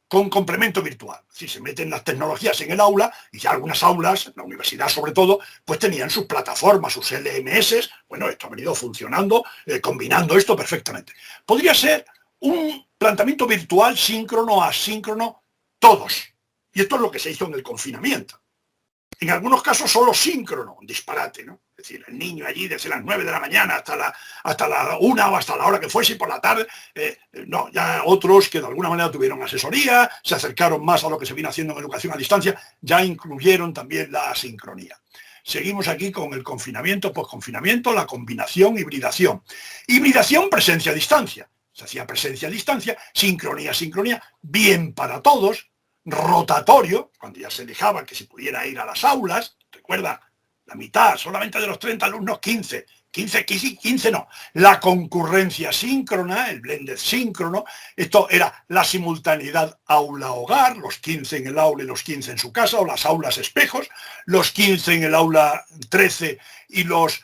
con complemento virtual. Si se meten las tecnologías en el aula, y ya algunas aulas, la universidad sobre todo, pues tenían sus plataformas, sus LMS, bueno, esto ha venido funcionando, combinando esto perfectamente. Podría ser un planteamiento virtual, síncrono, asíncrono, todos. Y esto es lo que se hizo en el confinamiento. En algunos casos solo síncrono, un disparate, ¿no? Es decir, el niño allí desde las 9 de la mañana hasta la 1 o hasta la hora que fuese y por la tarde. No, ya otros que de alguna manera tuvieron asesoría, se acercaron más a lo que se viene haciendo en educación a distancia, ya incluyeron también la asincronía. Seguimos aquí con el confinamiento, posconfinamiento, la combinación, hibridación. Hibridación, presencia a distancia. Se hacía presencia a distancia, sincronía, sincronía, bien para todos, rotatorio, cuando ya se dejaba que se pudiera ir a las aulas, recuerda, la mitad, solamente de los 30 alumnos, 15 no. La concurrencia síncrona, el blended síncrono, esto era la simultaneidad aula-hogar, los 15 en el aula y los 15 en su casa, o las aulas espejos, los 15 en el aula 13 y los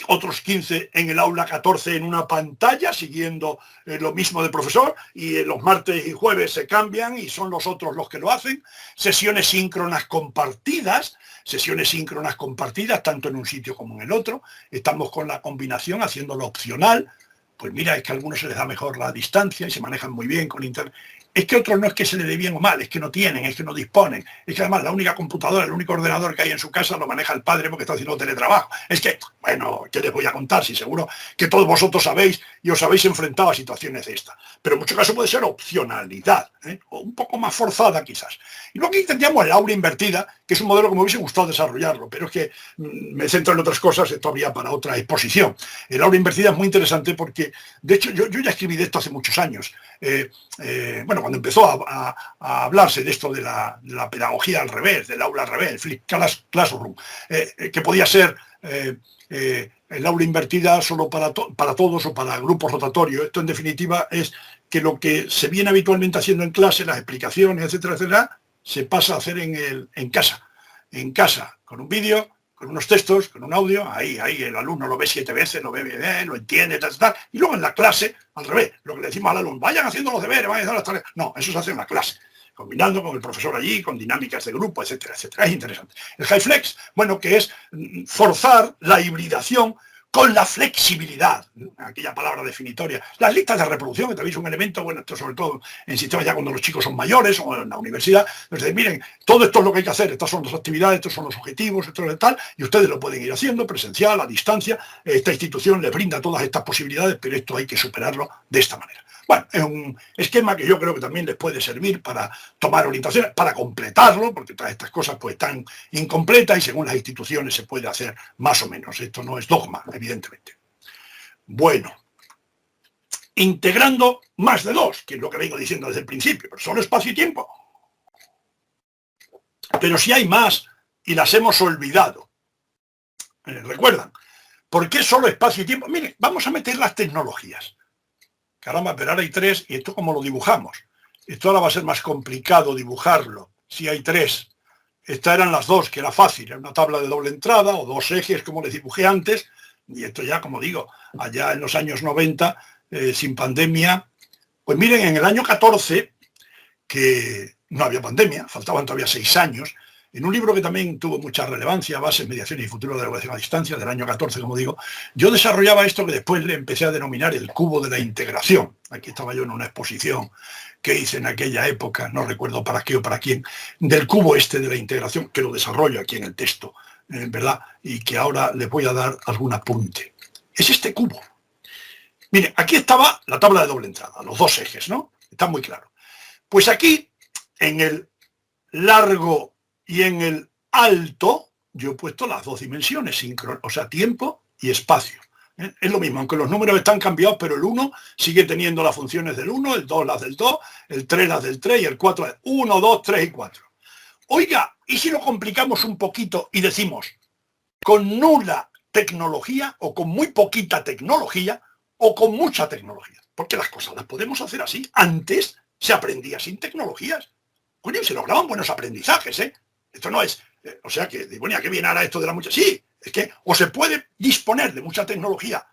otros 15 en el aula 14 en una pantalla, siguiendo lo mismo del profesor, y los martes y jueves se cambian y son los otros los que lo hacen. Sesiones síncronas compartidas, tanto en un sitio como en el otro. Estamos con la combinación, haciéndolo opcional. Pues mira, es que a algunos se les da mejor la distancia y se manejan muy bien con internet. Es que otros no es que se les dé bien o mal, es que no tienen, es que no disponen. Es que además la única computadora, el único ordenador que hay en su casa lo maneja el padre porque está haciendo teletrabajo. Es que, bueno, ¿qué les voy a contar? Si seguro que todos vosotros sabéis y os habéis enfrentado a situaciones de esta. Pero en muchos casos puede ser opcionalidad, o un poco más forzada quizás. Y luego aquí tendríamos el aula invertida, que es un modelo que me hubiese gustado desarrollarlo, pero es que me centro en otras cosas, esto habría para otra exposición. El aula invertida es muy interesante porque, de hecho, yo ya escribí de esto hace muchos años. Bueno, cuando empezó a hablarse de esto de la pedagogía al revés, del aula al revés, el flip classroom, que podía ser el aula invertida solo para todos o para grupos rotatorios. Esto en definitiva es que lo que se viene habitualmente haciendo en clase, las explicaciones, etcétera, etcétera, se pasa a hacer en casa, con un vídeo, con unos textos, con un audio, ahí el alumno lo ve 7 veces, lo ve bien, lo entiende, tal, y luego en la clase, al revés, lo que le decimos al alumno, vayan haciendo los deberes, vayan haciendo las tareas. No, eso se hace en la clase, combinando con el profesor allí, con dinámicas de grupo, etcétera, etcétera. Es interesante. El high flex, bueno, que es forzar la hibridación con la flexibilidad, aquella palabra definitoria. Las listas de reproducción, que también es un elemento, bueno, esto sobre todo en sistemas ya cuando los chicos son mayores o en la universidad, entonces miren, todo esto es lo que hay que hacer, estas son las actividades, estos son los objetivos, esto es tal, y ustedes lo pueden ir haciendo, presencial, a distancia. Esta institución les brinda todas estas posibilidades, pero esto hay que superarlo de esta manera. Bueno, es un esquema que yo creo que también les puede servir para tomar orientaciones, para completarlo, porque todas estas cosas pues están incompletas y según las instituciones se puede hacer más o menos. Esto no es dogma, evidentemente. Bueno, integrando más de dos, que es lo que vengo diciendo desde el principio, pero solo espacio y tiempo. Pero si hay más y las hemos olvidado. ¿Recuerdan? ¿Por qué solo espacio y tiempo? Miren, vamos a meter las tecnologías. Caramba, pero ahora hay 3, ¿y esto cómo lo dibujamos? Esto ahora va a ser más complicado dibujarlo, si hay 3. Estas eran las 2, que era fácil, era una tabla de doble entrada o 2 ejes, como les dibujé antes, y esto ya, como digo, allá en los años 90, sin pandemia. Pues miren, en el año 14, que no había pandemia, faltaban todavía 6 años, en un libro que también tuvo mucha relevancia, Bases, Mediaciones y Futuro de la Educación a Distancia, del año 14, como digo, yo desarrollaba esto que después le empecé a denominar el cubo de la integración. Aquí estaba yo en una exposición que hice en aquella época, no recuerdo para qué o para quién, del cubo este de la integración, que lo desarrollo aquí en el texto, ¿verdad? Y que ahora les voy a dar algún apunte. Es este cubo. Mire, aquí estaba la tabla de doble entrada, los 2 ejes, ¿no? Está muy claro. Pues aquí, en el largo y en el alto, yo he puesto las 2 dimensiones, o sea, tiempo y espacio. Es lo mismo, aunque los números están cambiados, pero el 1 sigue teniendo las funciones del 1, el 2 las del 2, el 3 las del 3 y el 4 las 1, 2, 3 y 4. Oiga, ¿y si lo complicamos un poquito y decimos con nula tecnología o con muy poquita tecnología o con mucha tecnología? Porque las cosas las podemos hacer así. Antes se aprendía sin tecnologías. Coño, se lograban buenos aprendizajes, ¿eh? Esto no es, o sea, que, bueno, ¿qué viene ahora esto de la mucha? Sí, es que o se puede disponer de mucha tecnología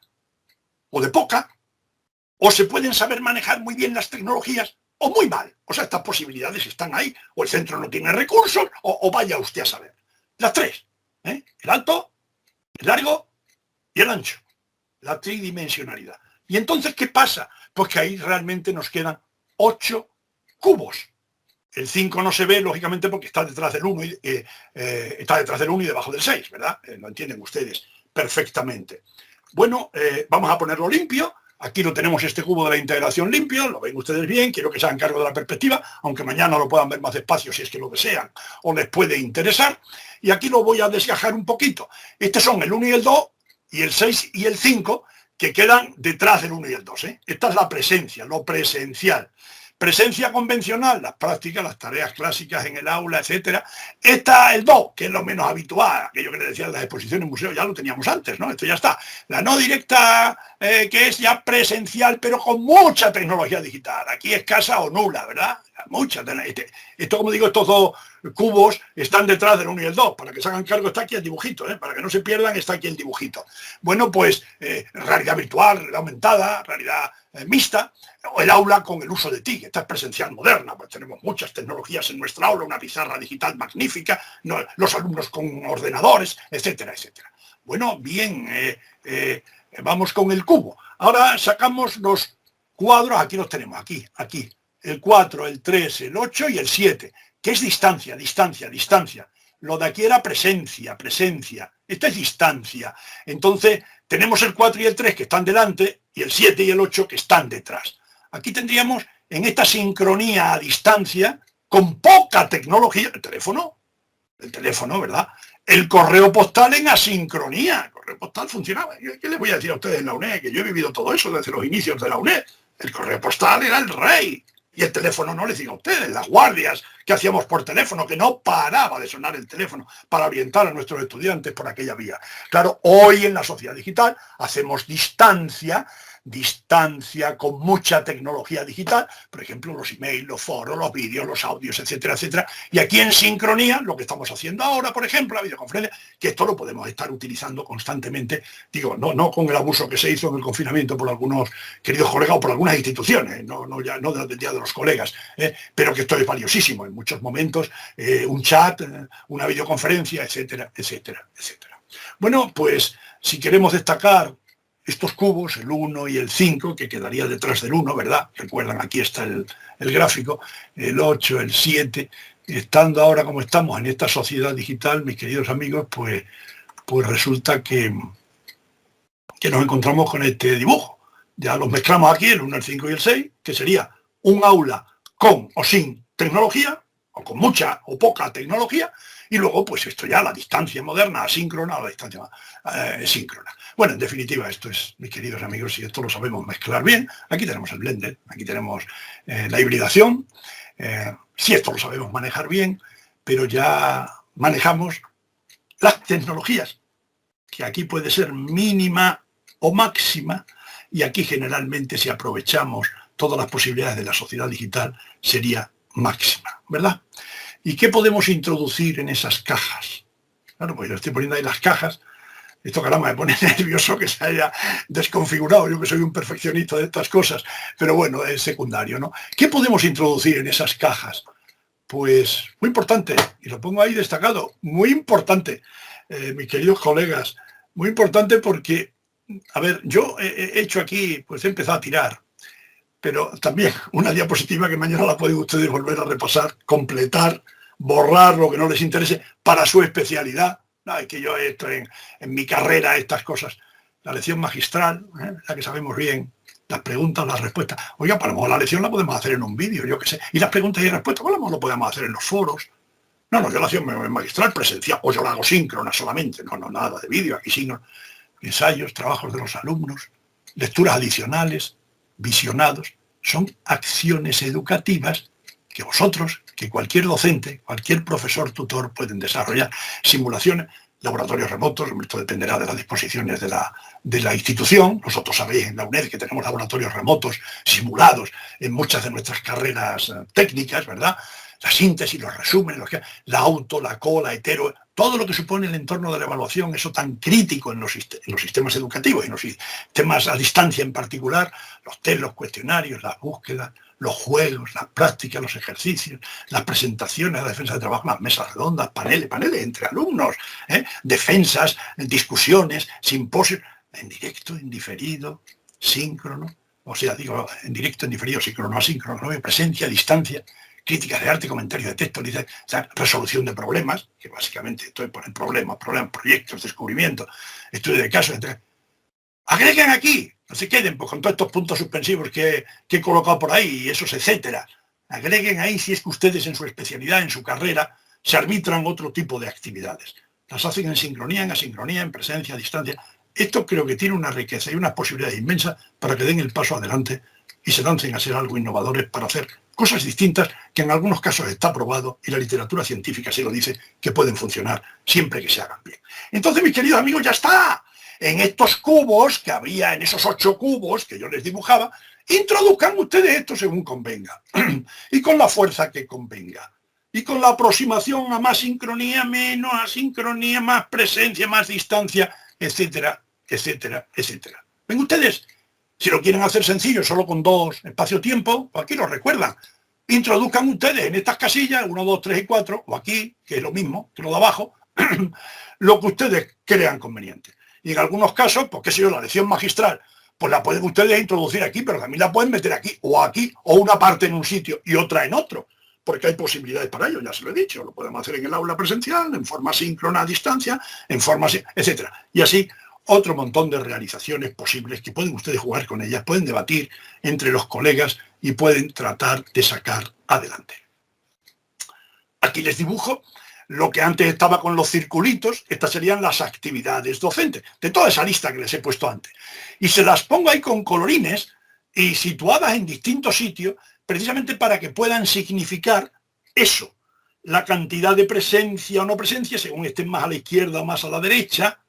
o de poca, o se pueden saber manejar muy bien las tecnologías o muy mal. O sea, estas posibilidades están ahí, o el centro no tiene recursos, o vaya usted a saber. Las 3, ¿eh? El alto, el largo y el ancho. La tridimensionalidad. ¿Y entonces qué pasa? Pues que ahí realmente nos quedan 8 cubos. El 5 no se ve, lógicamente, porque está detrás del 1 y debajo del 6, ¿verdad? Lo entienden ustedes perfectamente. Bueno, vamos a ponerlo limpio. Aquí lo tenemos, este cubo de la integración limpio, lo ven ustedes bien, quiero que se hagan cargo de la perspectiva, aunque mañana lo puedan ver más despacio si es que lo desean o les puede interesar. Y aquí lo voy a desgajar un poquito. Estos son el 1 y el 2, y el 6 y el 5, que quedan detrás del 1 y el 2. Esta es la presencia, lo presencial. Presencia convencional, las prácticas, las tareas clásicas en el aula, etcétera. Está el 2, que es lo menos habitual, aquello que le decía en las exposiciones en museo, ya lo teníamos antes, ¿no? Esto ya está. La no directa, que es ya presencial, pero con mucha tecnología digital. Aquí escasa o nula, ¿verdad? Mucha. Esto, como digo, estos 2 cubos están detrás del 1 y el 2. Para que se hagan cargo está aquí el dibujito, para que no se pierdan está aquí el dibujito. Bueno, pues realidad virtual, realidad aumentada, realidad mixta, o el aula con el uso de TIC. Esta es presencial moderna, pues tenemos muchas tecnologías en nuestra aula, una pizarra digital magnífica, los alumnos con ordenadores, etcétera, etcétera. Bueno, bien, vamos con el cubo. Ahora sacamos los cuadros, aquí los tenemos, aquí. El 4, el 3, el 8 y el 7, que es distancia, distancia, distancia. Lo de aquí era presencia, presencia. Esta es distancia. Entonces, tenemos el 4 y el 3 que están delante y el 7 y el 8 que están detrás. Aquí tendríamos en esta sincronía a distancia, con poca tecnología, el teléfono, ¿verdad? El correo postal en asincronía. El correo postal funcionaba. ¿Qué les voy a decir a ustedes en la UNED? Que yo he vivido todo eso desde los inicios de la UNED. El correo postal era el rey. Y el teléfono, no les digo a ustedes, las guardias que hacíamos por teléfono, que no paraba de sonar el teléfono para orientar a nuestros estudiantes por aquella vía. Claro, hoy en la sociedad digital hacemos distancia con mucha tecnología digital, por ejemplo, los emails, los foros, los vídeos, los audios, etcétera, etcétera. Y aquí en sincronía, lo que estamos haciendo ahora, por ejemplo, la videoconferencia, que esto lo podemos estar utilizando constantemente, digo, no con el abuso que se hizo en el confinamiento por algunos queridos colegas o por algunas instituciones, no del Día de los Colegas, pero que esto es valiosísimo en muchos momentos, un chat, una videoconferencia, etcétera, etcétera, etcétera. Bueno, pues si queremos destacar estos cubos, el 1 y el 5, que quedaría detrás del 1, ¿verdad? Recuerdan, aquí está el gráfico, el 8, el 7, estando ahora como estamos en esta sociedad digital, mis queridos amigos, pues resulta que nos encontramos con este dibujo. Ya los mezclamos aquí, el 1, el 5 y el 6, que sería un aula con o sin tecnología, o con mucha o poca tecnología, y luego, pues esto ya, la distancia moderna, asíncrona, o la distancia síncrona. Bueno, en definitiva, esto es, mis queridos amigos, si esto lo sabemos mezclar bien, aquí tenemos el blender, aquí tenemos la hibridación, si esto lo sabemos manejar bien, pero ya manejamos las tecnologías, que aquí puede ser mínima o máxima, y aquí generalmente, si aprovechamos todas las posibilidades de la sociedad digital, sería máxima, ¿verdad? ¿Y qué podemos introducir en esas cajas? Claro, pues yo estoy poniendo ahí las cajas. Esto, caramba, me pone nervioso que se haya desconfigurado. Yo que soy un perfeccionista de estas cosas, pero bueno, es secundario, ¿no? ¿Qué podemos introducir en esas cajas? Pues muy importante, y lo pongo ahí destacado, muy importante, mis queridos colegas, muy importante porque, a ver, yo he hecho aquí, pues he empezado a tirar, pero también una diapositiva que mañana la pueden ustedes volver a repasar, completar, borrar lo que no les interese para su especialidad. No, es que yo esto en mi carrera, estas cosas, la lección magistral, la que sabemos bien, las preguntas, las respuestas. Oiga, para lo mejor la lección la podemos hacer en un vídeo, yo qué sé. Y las preguntas y respuestas, pues a lo mejor lo podemos hacer en los foros. No, yo la lección magistral presencial, o yo la hago síncrona solamente. No, nada de vídeo, aquí síncrona. Ensayos, trabajos de los alumnos, lecturas adicionales, visionados, son acciones educativas que vosotros, que cualquier docente, cualquier profesor tutor pueden desarrollar. Simulaciones, laboratorios remotos, esto dependerá de las disposiciones de la institución. Nosotros sabéis en la UNED que tenemos laboratorios remotos simulados en muchas de nuestras carreras técnicas, ¿verdad? La síntesis, los resúmenes, la auto, la cola, hetero, todo lo que supone el entorno de la evaluación, eso tan crítico en los sistemas educativos, en los sistemas a distancia en particular, los test, los cuestionarios, las búsquedas, los juegos, las prácticas, los ejercicios, las presentaciones, la defensa de trabajo, las mesas redondas, paneles entre alumnos, defensas, discusiones, simposios, en directo, en diferido, síncrono, o sea, digo, en directo, en diferido, síncrono, asíncrono, presencia, distancia, crítica de arte, comentario de texto, o sea, resolución de problemas, que básicamente esto es poner problemas, proyectos, descubrimientos, estudio de casos, etc. Agreguen aquí, no se queden pues, con todos estos puntos suspensivos que he colocado por ahí, y esos etcétera. Agreguen ahí si es que ustedes en su especialidad, en su carrera, se arbitran otro tipo de actividades. Las hacen en sincronía, en asincronía, en presencia, a distancia. Esto creo que tiene una riqueza y unas posibilidades inmensas para que den el paso adelante y se lancen a ser algo innovadores para hacer cosas distintas que en algunos casos está probado y la literatura científica se lo dice que pueden funcionar siempre que se hagan bien. Entonces, mis queridos amigos, ya está. En estos cubos que había, en esos 8 cubos que yo les dibujaba, introduzcan ustedes esto según convenga y con la fuerza que convenga. Y con la aproximación a más sincronía, menos asincronía, más presencia, más distancia, etcétera, etcétera, etcétera. Ven ustedes, si lo quieren hacer sencillo, solo con 2 espacio-tiempo, pues aquí lo recuerdan. Introduzcan ustedes en estas casillas, 1, 2, 3 y 4, o aquí, que es lo mismo que lo de abajo, lo que ustedes crean conveniente. Y en algunos casos, pues qué sé yo, la lección magistral, pues la pueden ustedes introducir aquí, pero también la pueden meter aquí, o una parte en un sitio y otra en otro. Porque hay posibilidades para ello, ya se lo he dicho, lo podemos hacer en el aula presencial, en forma síncrona a distancia, en forma, etcétera. Y así otro montón de realizaciones posibles que pueden ustedes jugar con ellas, pueden debatir entre los colegas y pueden tratar de sacar adelante. Aquí les dibujo lo que antes estaba con los circulitos, estas serían las actividades docentes, de toda esa lista que les he puesto antes. Y se las pongo ahí con colorines y situadas en distintos sitios, precisamente para que puedan significar eso, la cantidad de presencia o no presencia, según estén más a la izquierda o más a la derecha,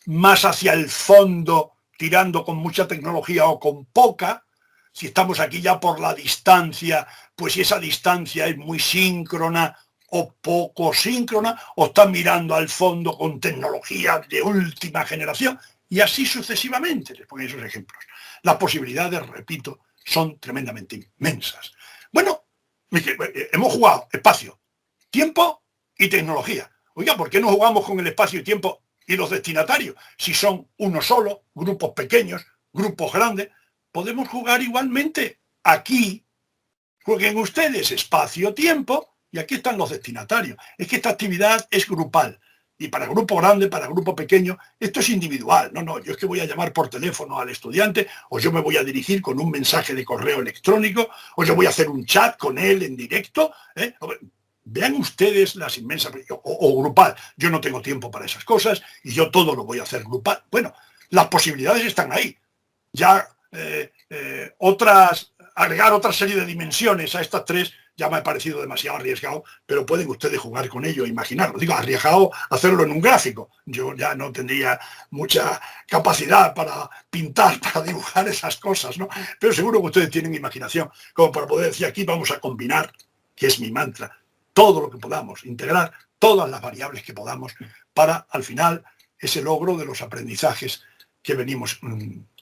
más hacia el fondo, tirando con mucha tecnología o con poca. Si estamos aquí ya por la distancia, pues si esa distancia es muy síncrona o poco síncrona, o están mirando al fondo con tecnología de última generación, y así sucesivamente. Les pongo esos ejemplos. Las posibilidades, repito, son tremendamente inmensas. Bueno, hemos jugado espacio, tiempo y tecnología. Oiga, ¿por qué no jugamos con el espacio y tiempo y los destinatarios? Si son uno solo, grupos pequeños, grupos grandes, podemos jugar igualmente. Aquí jueguen ustedes espacio, tiempo, y aquí están los destinatarios. Es que esta actividad es grupal. Y para grupo grande, para grupo pequeño, esto es individual. No, yo es que voy a llamar por teléfono al estudiante, o yo me voy a dirigir con un mensaje de correo electrónico, o yo voy a hacer un chat con él en directo. Vean ustedes las inmensas... O grupal. Yo no tengo tiempo para esas cosas y yo todo lo voy a hacer grupal. Bueno, las posibilidades están ahí. Ya agregar otra serie de dimensiones a estas 3 ya me ha parecido demasiado arriesgado, pero pueden ustedes jugar con ello, imaginarlo. Digo, arriesgado hacerlo en un gráfico. Yo ya no tendría mucha capacidad para pintar, para dibujar esas cosas, ¿no? Pero seguro que ustedes tienen imaginación, como para poder decir, aquí vamos a combinar, que es mi mantra, todo lo que podamos, integrar todas las variables que podamos para, al final, ese logro de los aprendizajes que venimos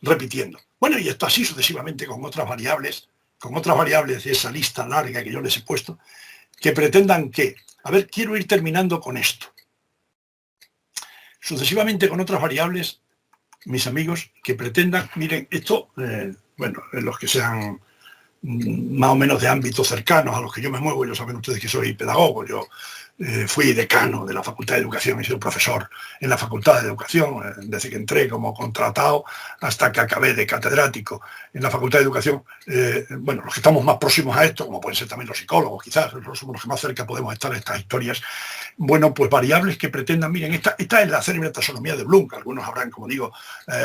repitiendo. Bueno, y esto así sucesivamente con otras variables de esa lista larga que yo les he puesto, que pretendan que, a ver, quiero ir terminando con esto. Sucesivamente con otras variables, mis amigos, que pretendan, miren, esto, los que sean más o menos de ámbitos cercanos a los que yo me muevo, ellos saben ustedes que soy pedagogo, yo fui decano de la Facultad de Educación, he sido profesor en la Facultad de Educación, desde que entré como contratado hasta que acabé de catedrático en la Facultad de Educación. Los que estamos más próximos a esto, como pueden ser también los psicólogos, quizás, somos los que más cerca podemos estar a estas historias. Bueno, pues variables que pretendan, miren, esta es la célebre taxonomía de Bloom, que algunos habrán, como digo,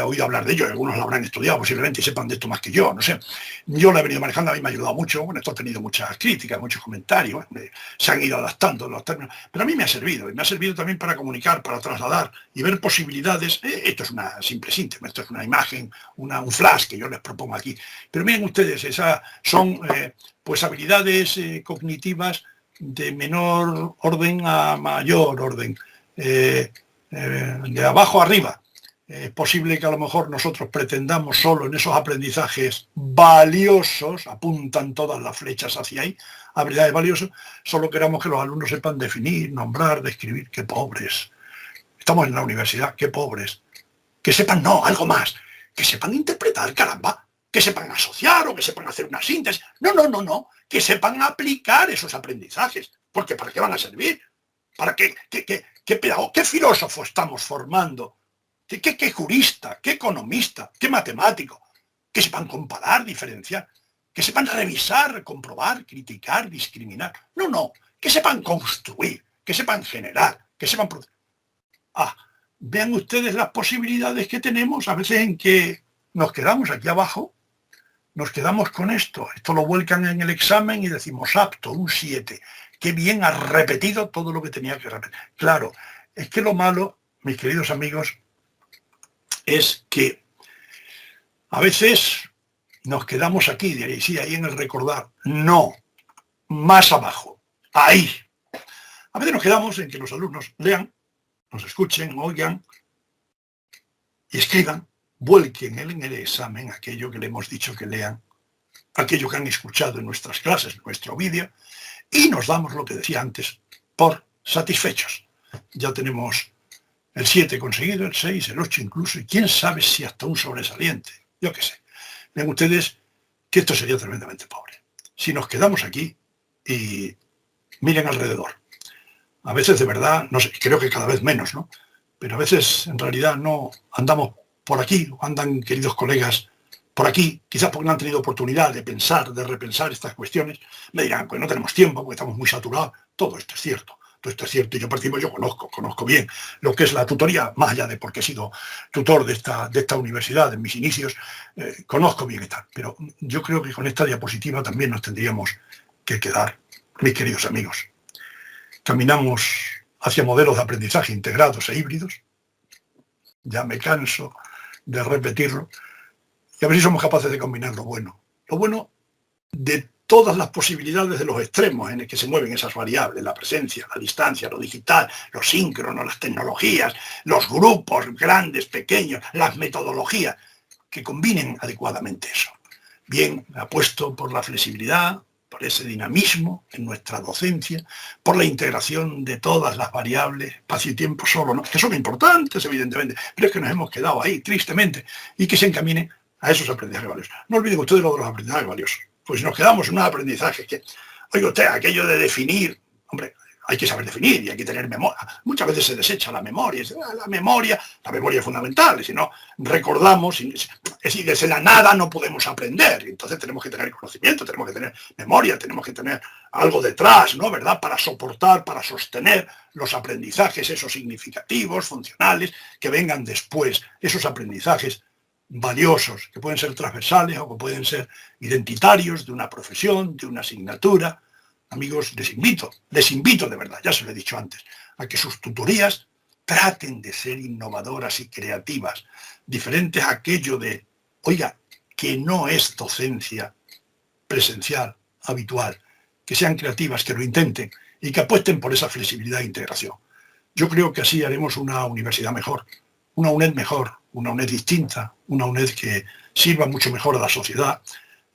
oído hablar de ello, algunos la habrán estudiado posiblemente y sepan de esto más que yo, no sé. Yo la he venido manejando, a mí me ha ayudado mucho, bueno, esto ha tenido muchas críticas, muchos comentarios, se han ido adaptando los términos, pero a mí me ha servido, y me ha servido también para comunicar, para trasladar y ver posibilidades. Esto es una simple síntoma, esto es una imagen, un flash que yo les propongo aquí. Pero miren ustedes, esas son pues habilidades cognitivas de menor orden a mayor orden, de abajo a arriba. Es posible que a lo mejor nosotros pretendamos solo en esos aprendizajes valiosos, apuntan todas las flechas hacia ahí, habilidades valiosas, solo queramos que los alumnos sepan definir, nombrar, describir. ¡Qué pobres! Estamos en la universidad, ¡qué pobres! Que sepan, no, algo más, que sepan interpretar, caramba, que sepan asociar o que sepan hacer una síntesis. No, que sepan aplicar esos aprendizajes. Porque ¿para qué van a servir? ¿Para qué pedagogo, qué filósofo estamos formando? ¿Qué jurista, qué economista, qué matemático? Que sepan comparar, diferenciar, que sepan revisar, comprobar, criticar, discriminar. No, que sepan construir, que sepan generar, que sepan producir. Vean ustedes las posibilidades que tenemos a veces en que nos quedamos aquí abajo, nos quedamos con esto lo vuelcan en el examen y decimos apto, un 7. Qué bien ha repetido todo lo que tenía que repetir. Claro, es que lo malo, mis queridos amigos, es que a veces nos quedamos aquí, diréis, sí, ahí en el recordar. No, más abajo, ahí. A veces nos quedamos en que los alumnos lean, nos escuchen, oigan y escriban, vuelquen en el examen aquello que le hemos dicho que lean, aquello que han escuchado en nuestras clases, en nuestro vídeo, y nos damos lo que decía antes, por satisfechos. Ya tenemos el 7 conseguido, el 6, el 8 incluso, y quién sabe si hasta un sobresaliente, yo qué sé. Ven ustedes que esto sería tremendamente pobre. Si nos quedamos aquí y miren alrededor. A veces de verdad, no sé, creo que cada vez menos, ¿no? Pero a veces en realidad no andamos por aquí, o andan, queridos colegas, por aquí, quizás porque no han tenido oportunidad de pensar, de repensar estas cuestiones. Me dirán, pues no tenemos tiempo, porque estamos muy saturados. Todo esto es cierto. Todo esto es cierto, y yo conozco bien lo que es la tutoría, más allá de porque he sido tutor de esta universidad en mis inicios, conozco bien y tal. Pero yo creo que con esta diapositiva también nos tendríamos que quedar, mis queridos amigos. Caminamos hacia modelos de aprendizaje integrados e híbridos. Ya me canso de repetirlo. Y a ver si somos capaces de combinar lo bueno de todas las posibilidades de los extremos en el que se mueven esas variables, la presencia, la distancia, lo digital, lo síncrono, las tecnologías, los grupos grandes, pequeños, las metodologías, que combinen adecuadamente eso. Bien, apuesto por la flexibilidad, por ese dinamismo en nuestra docencia, por la integración de todas las variables, espacio y tiempo solo, ¿no? Que son importantes, evidentemente, pero es que nos hemos quedado ahí, tristemente, y que se encaminen a esos aprendizajes valiosos. No olviden ustedes lo de los aprendizajes valiosos. Pues si nos quedamos en unos aprendizajes que, oiga usted, aquello de definir, hombre, hay que saber definir y hay que tener memoria. Muchas veces se desecha la memoria. La memoria es fundamental. Si no recordamos, es decir, desde la nada no podemos aprender. Entonces tenemos que tener conocimiento, tenemos que tener memoria, tenemos que tener algo detrás, ¿no? ¿Verdad? Para soportar, para sostener los aprendizajes, esos significativos, funcionales, que vengan después, esos aprendizajes valiosos, que pueden ser transversales o que pueden ser identitarios de una profesión, de una asignatura. Amigos, les invito de verdad, ya se lo he dicho antes, a que sus tutorías traten de ser innovadoras y creativas, diferentes a aquello de, oiga, que no es docencia presencial, habitual, que sean creativas, que lo intenten y que apuesten por esa flexibilidad e integración. Yo creo que así haremos una universidad mejor, una UNED mejor, una UNED distinta, una UNED que sirva mucho mejor a la sociedad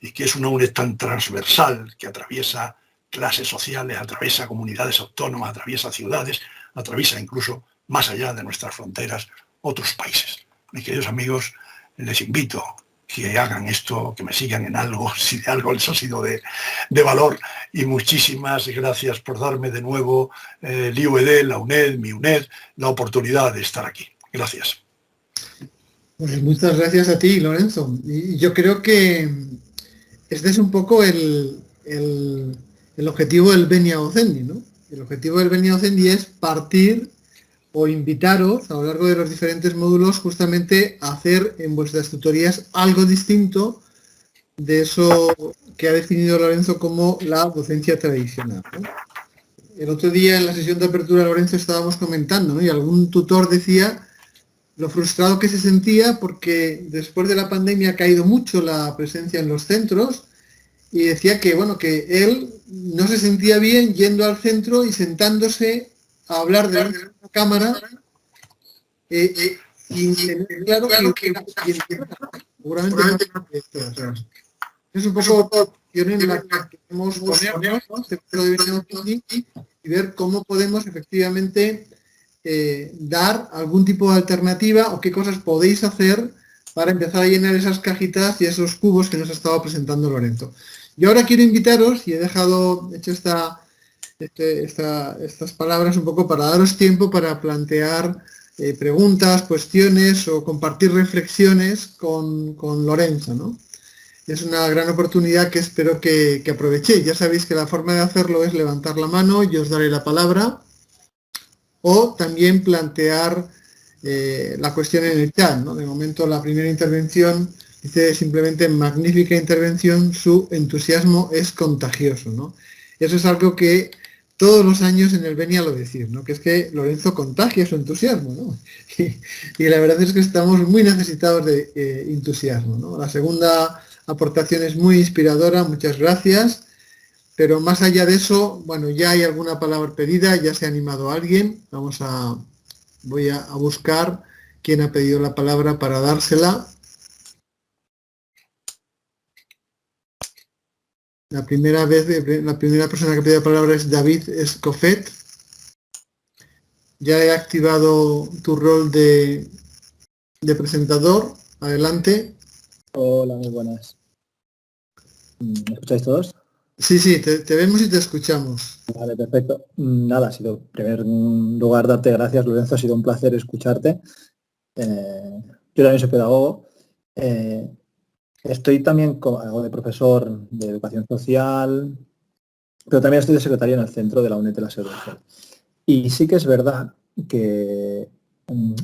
y que es una UNED tan transversal que atraviesa clases sociales, atraviesa comunidades autónomas, atraviesa ciudades, atraviesa incluso más allá de nuestras fronteras otros países. Mis queridos amigos, les invito que hagan esto, que me sigan en algo, si de algo les ha sido de valor, y muchísimas gracias por darme de nuevo, l'IUED, la UNED, mi UNED, la oportunidad de estar aquí. Gracias. Pues muchas gracias a ti, Lorenzo. Y yo creo que este es un poco el objetivo del Venia Docendi, ¿no? El objetivo del Venia Docendi es partir o invitaros a lo largo de los diferentes módulos justamente a hacer en vuestras tutorías algo distinto de eso que ha definido Lorenzo como la docencia tradicional, ¿no? El otro día en la sesión de apertura, Lorenzo, estábamos comentando, ¿no? Y algún tutor decía lo frustrado que se sentía porque después de la pandemia ha caído mucho la presencia en los centros y decía que, bueno, que él no se sentía bien yendo al centro y sentándose a hablar de la cámara sin tener claro que seguramente es un poco la opción en la que queremos ponernos, ¿no? Y ver cómo podemos efectivamente dar algún tipo de alternativa o qué cosas podéis hacer para empezar a llenar esas cajitas y esos cubos que nos ha estado presentando Lorenzo. Yo ahora quiero invitaros, y he hecho estas palabras un poco para daros tiempo para plantear preguntas, cuestiones o compartir reflexiones con Lorenzo, ¿no? Es una gran oportunidad que espero que aprovechéis. Ya sabéis que la forma de hacerlo es levantar la mano, yo os daré la palabra, o también plantear la cuestión en el chat, ¿no? De momento la primera intervención dice simplemente magnífica intervención, su entusiasmo es contagioso, ¿no? Eso es algo que todos los años en el Benia lo decís, ¿no? Que es que Lorenzo contagia su entusiasmo, ¿no? Y la verdad es que estamos muy necesitados de entusiasmo, ¿no? La segunda aportación es muy inspiradora, muchas gracias. Pero más allá de eso, bueno, ya hay alguna palabra pedida, ya se ha animado alguien. Voy a buscar quién ha pedido la palabra para dársela. La primera persona que ha pedido la palabra es David Escofet. Ya he activado tu rol de presentador. Adelante. Hola, muy buenas. ¿Me escucháis todos? Sí, te vemos y te escuchamos. Vale, perfecto. Nada, ha sido, en primer lugar, darte gracias, Lorenzo, ha sido un placer escucharte. Yo también soy pedagogo. Estoy también hago de profesor de educación social, pero también estoy de secretario en el centro de la UNED de la Seguridad Social. Y sí que es verdad que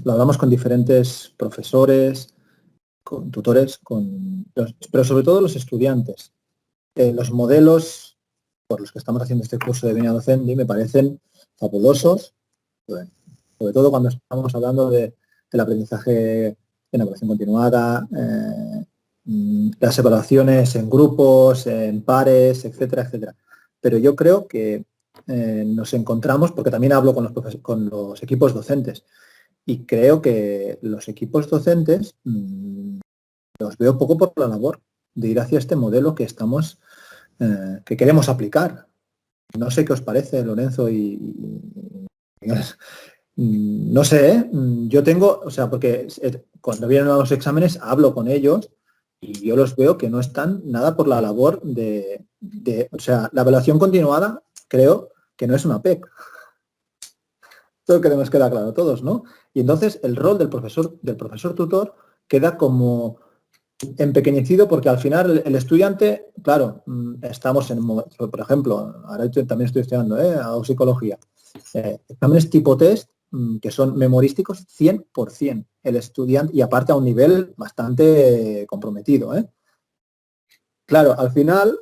lo hablamos con diferentes profesores, con tutores, pero sobre todo los estudiantes. Los modelos por los que estamos haciendo este curso de Venia Docendi me parecen fabulosos, sobre todo cuando estamos hablando del aprendizaje en evaluación continuada, las evaluaciones en grupos, en pares, etcétera, etcétera. Pero yo creo que nos encontramos, porque también hablo con los equipos docentes, y creo que los equipos docentes los veo poco por la labor de ir hacia este modelo que que queremos aplicar. No sé qué os parece, Lorenzo, no sé, yo tengo, o sea, porque cuando vienen a los exámenes hablo con ellos y yo los veo que no están nada por la labor o sea, la evaluación continuada creo que no es una PEC. Todo que nos queda claro a todos, ¿no? Y entonces el rol del profesor tutor queda como empequeñecido porque al final el estudiante, claro, estamos por ejemplo, ahora también estoy estudiando hago psicología, exámenes tipo test que son memorísticos 100%, el estudiante, y aparte a un nivel bastante comprometido. Claro, al final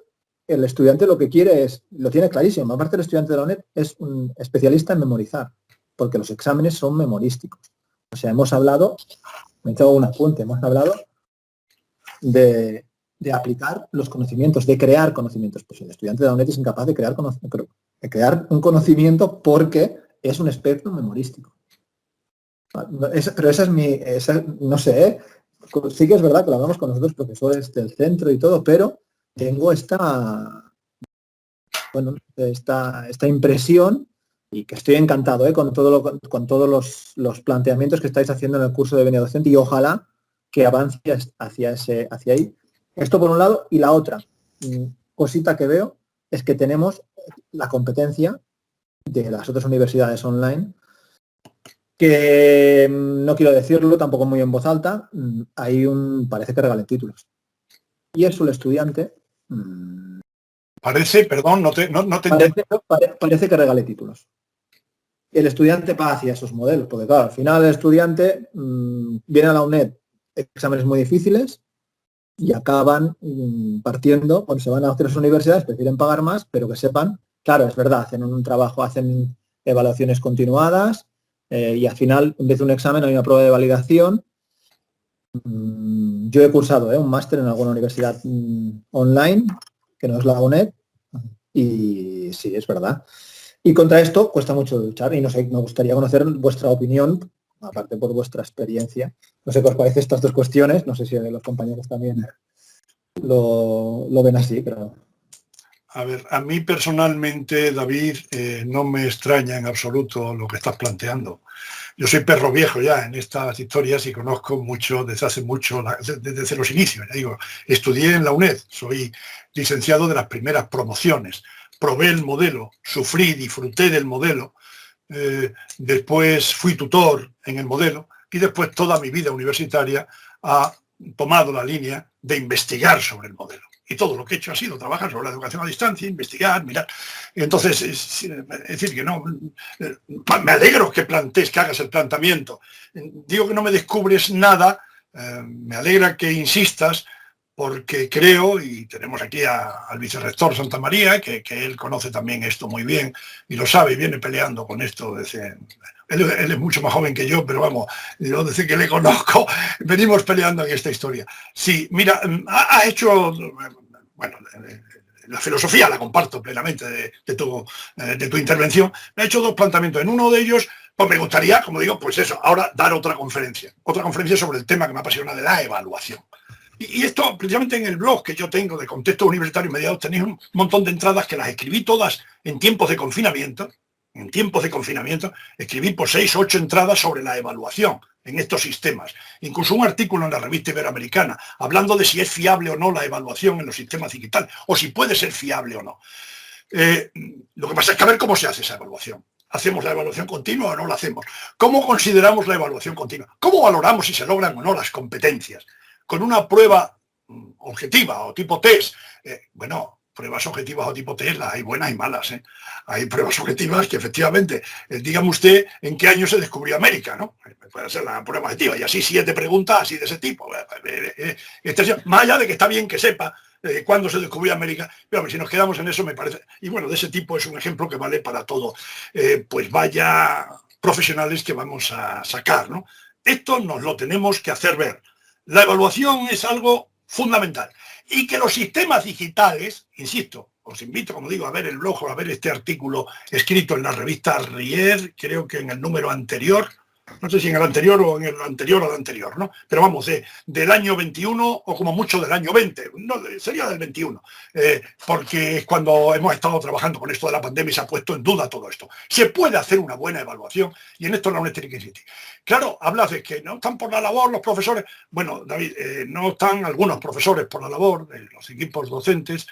el estudiante lo que quiere lo tiene clarísimo, aparte el estudiante de la UNED es un especialista en memorizar, porque los exámenes son memorísticos. O sea, hemos hablado, me tengo un apunte, hemos hablado de aplicar los conocimientos, de crear conocimientos. Pues el estudiante de la UNED es incapaz de crear un conocimiento porque es un espectro memorístico. Pero esa es no sé, sí que es verdad que lo hablamos con nosotros profesores del centro y todo, pero tengo esta impresión y que estoy encantado con todos los planteamientos que estáis haciendo en el curso de Venia Docenti y ojalá que avance hacia ahí. Esto por un lado, y la otra cosita que veo es que tenemos la competencia de las otras universidades online, que no quiero decirlo tampoco muy en voz alta, parece que regalen títulos. Y eso el estudiante... Parece, perdón, no te parece que regale títulos. El estudiante va hacia esos modelos, porque claro, al final el estudiante viene a la UNED exámenes muy difíciles y acaban partiendo, cuando se van a otras universidades, prefieren pagar más, pero que sepan, claro, es verdad, hacen un trabajo, hacen evaluaciones continuadas y al final, en vez de un examen, hay una prueba de validación. Yo he cursado un máster en alguna universidad online, que no es la UNED, y sí, es verdad. Y contra esto cuesta mucho luchar y no sé, me gustaría conocer vuestra opinión, aparte por vuestra experiencia. No sé qué os parece estas dos cuestiones, no sé si los compañeros también lo ven así, pero... A ver, a mí personalmente, David, no me extraña en absoluto lo que estás planteando. yo soy perro viejo ya en estas historias y conozco mucho desde hace mucho, desde los inicios. Ya digo, estudié en la UNED, soy licenciado de las primeras promociones, probé el modelo, sufrí, disfruté del modelo, después fui tutor en el modelo y después toda mi vida universitaria ha tomado la línea de investigar sobre el modelo. Y todo lo que he hecho ha sido trabajar sobre la educación a distancia, investigar, mirar. Entonces, es decir, que no, me alegro que plantees, que hagas el planteamiento. Digo que no me descubres nada, me alegra que insistas, porque creo, y tenemos aquí al vicerrector Santa María, que él conoce también esto muy bien y lo sabe y viene peleando con esto desde... Él es mucho más joven que yo, pero vamos, yo desde que le conozco venimos peleando en esta historia. Sí, mira, ha hecho, bueno, la filosofía la comparto plenamente de tu intervención. Me ha hecho dos planteamientos. En uno de ellos, pues me gustaría, como digo, pues eso, ahora dar otra conferencia sobre el tema que me apasiona de la evaluación. Y esto, precisamente en el blog que yo tengo de Contexto Universitario Mediados, tenéis un montón de entradas que las escribí todas en tiempos de confinamiento. En tiempos de confinamiento escribí por 6 o 8 entradas sobre la evaluación en estos sistemas. Incluso un artículo en la revista Iberoamericana hablando de si es fiable o no la evaluación en los sistemas digitales, o si puede ser fiable o no. Lo que pasa es que a ver cómo se hace esa evaluación. ¿Hacemos la evaluación continua o no la hacemos? ¿Cómo consideramos la evaluación continua? ¿Cómo valoramos si se logran o no las competencias? ¿Con una prueba objetiva o tipo test? Bueno, pruebas objetivas o tipo test las hay buenas y malas. Hay pruebas objetivas que efectivamente, dígame usted en qué año se descubrió América, ¿no? Puede ser la prueba objetiva. Y así 7 preguntas así de ese tipo. Más allá de que está bien que sepa cuándo se descubrió América, pero si nos quedamos en eso me parece... Y bueno, de ese tipo es un ejemplo que vale para todo. Pues vaya profesionales que vamos a sacar, ¿no? Esto nos lo tenemos que hacer ver. La evaluación es algo fundamental. Y que los sistemas digitales, insisto, os invito, como digo, a ver el blog o a ver este artículo escrito en la revista Rier, creo que en el número anterior, no sé si en el anterior o en el anterior al anterior, ¿no? Pero vamos, del año 21 o como mucho del año 20, no, sería del 21, porque es cuando hemos estado trabajando con esto de la pandemia y se ha puesto en duda todo esto. Se puede hacer una buena evaluación y en esto la UNED tiene que insistir. Claro, hablas de que no están por la labor los profesores. Bueno, David, no están algunos profesores por la labor, los equipos docentes,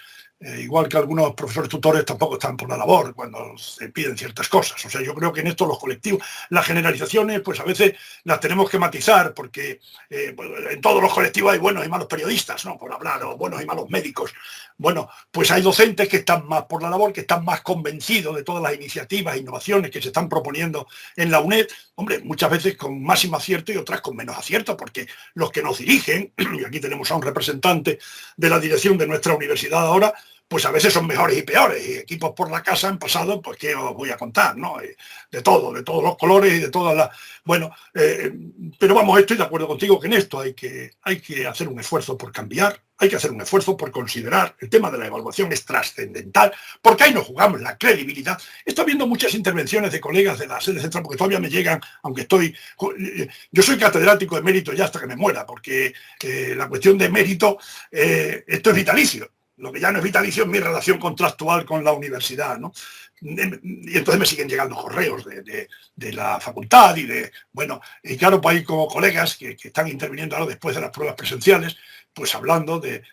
igual que algunos profesores tutores tampoco están por la labor cuando se piden ciertas cosas. O sea, yo creo que en esto los colectivos, las generalizaciones, pues a veces las tenemos que matizar, porque en todos los colectivos hay buenos y malos periodistas, ¿no? Por hablar, o buenos y malos médicos. Bueno, pues hay docentes que están más por la labor, que están más convencidos de todas las iniciativas e innovaciones que se están proponiendo en la UNED, hombre, muchas veces con máximo acierto y otras con menos acierto, porque los que nos dirigen, y aquí tenemos a un representante de la dirección de nuestra universidad ahora, pues a veces son mejores y peores, y equipos por la casa han pasado, pues qué os voy a contar, ¿no? De todos los colores y de todas las... Bueno, pero vamos, estoy de acuerdo contigo que en esto hay que hacer un esfuerzo por cambiar, hay que hacer un esfuerzo por considerar el tema de la evaluación es trascendental, porque ahí nos jugamos la credibilidad. Estoy viendo muchas intervenciones de colegas de la sede central, porque todavía me llegan, aunque yo soy catedrático de mérito ya hasta que me muera, porque la cuestión de mérito, esto es vitalicio. Lo que ya no es vitalicio es mi relación contractual con la universidad, ¿no? Y entonces me siguen llegando correos de la facultad y claro, pues hay como colegas que están interviniendo ahora después de las pruebas presenciales, pues hablando de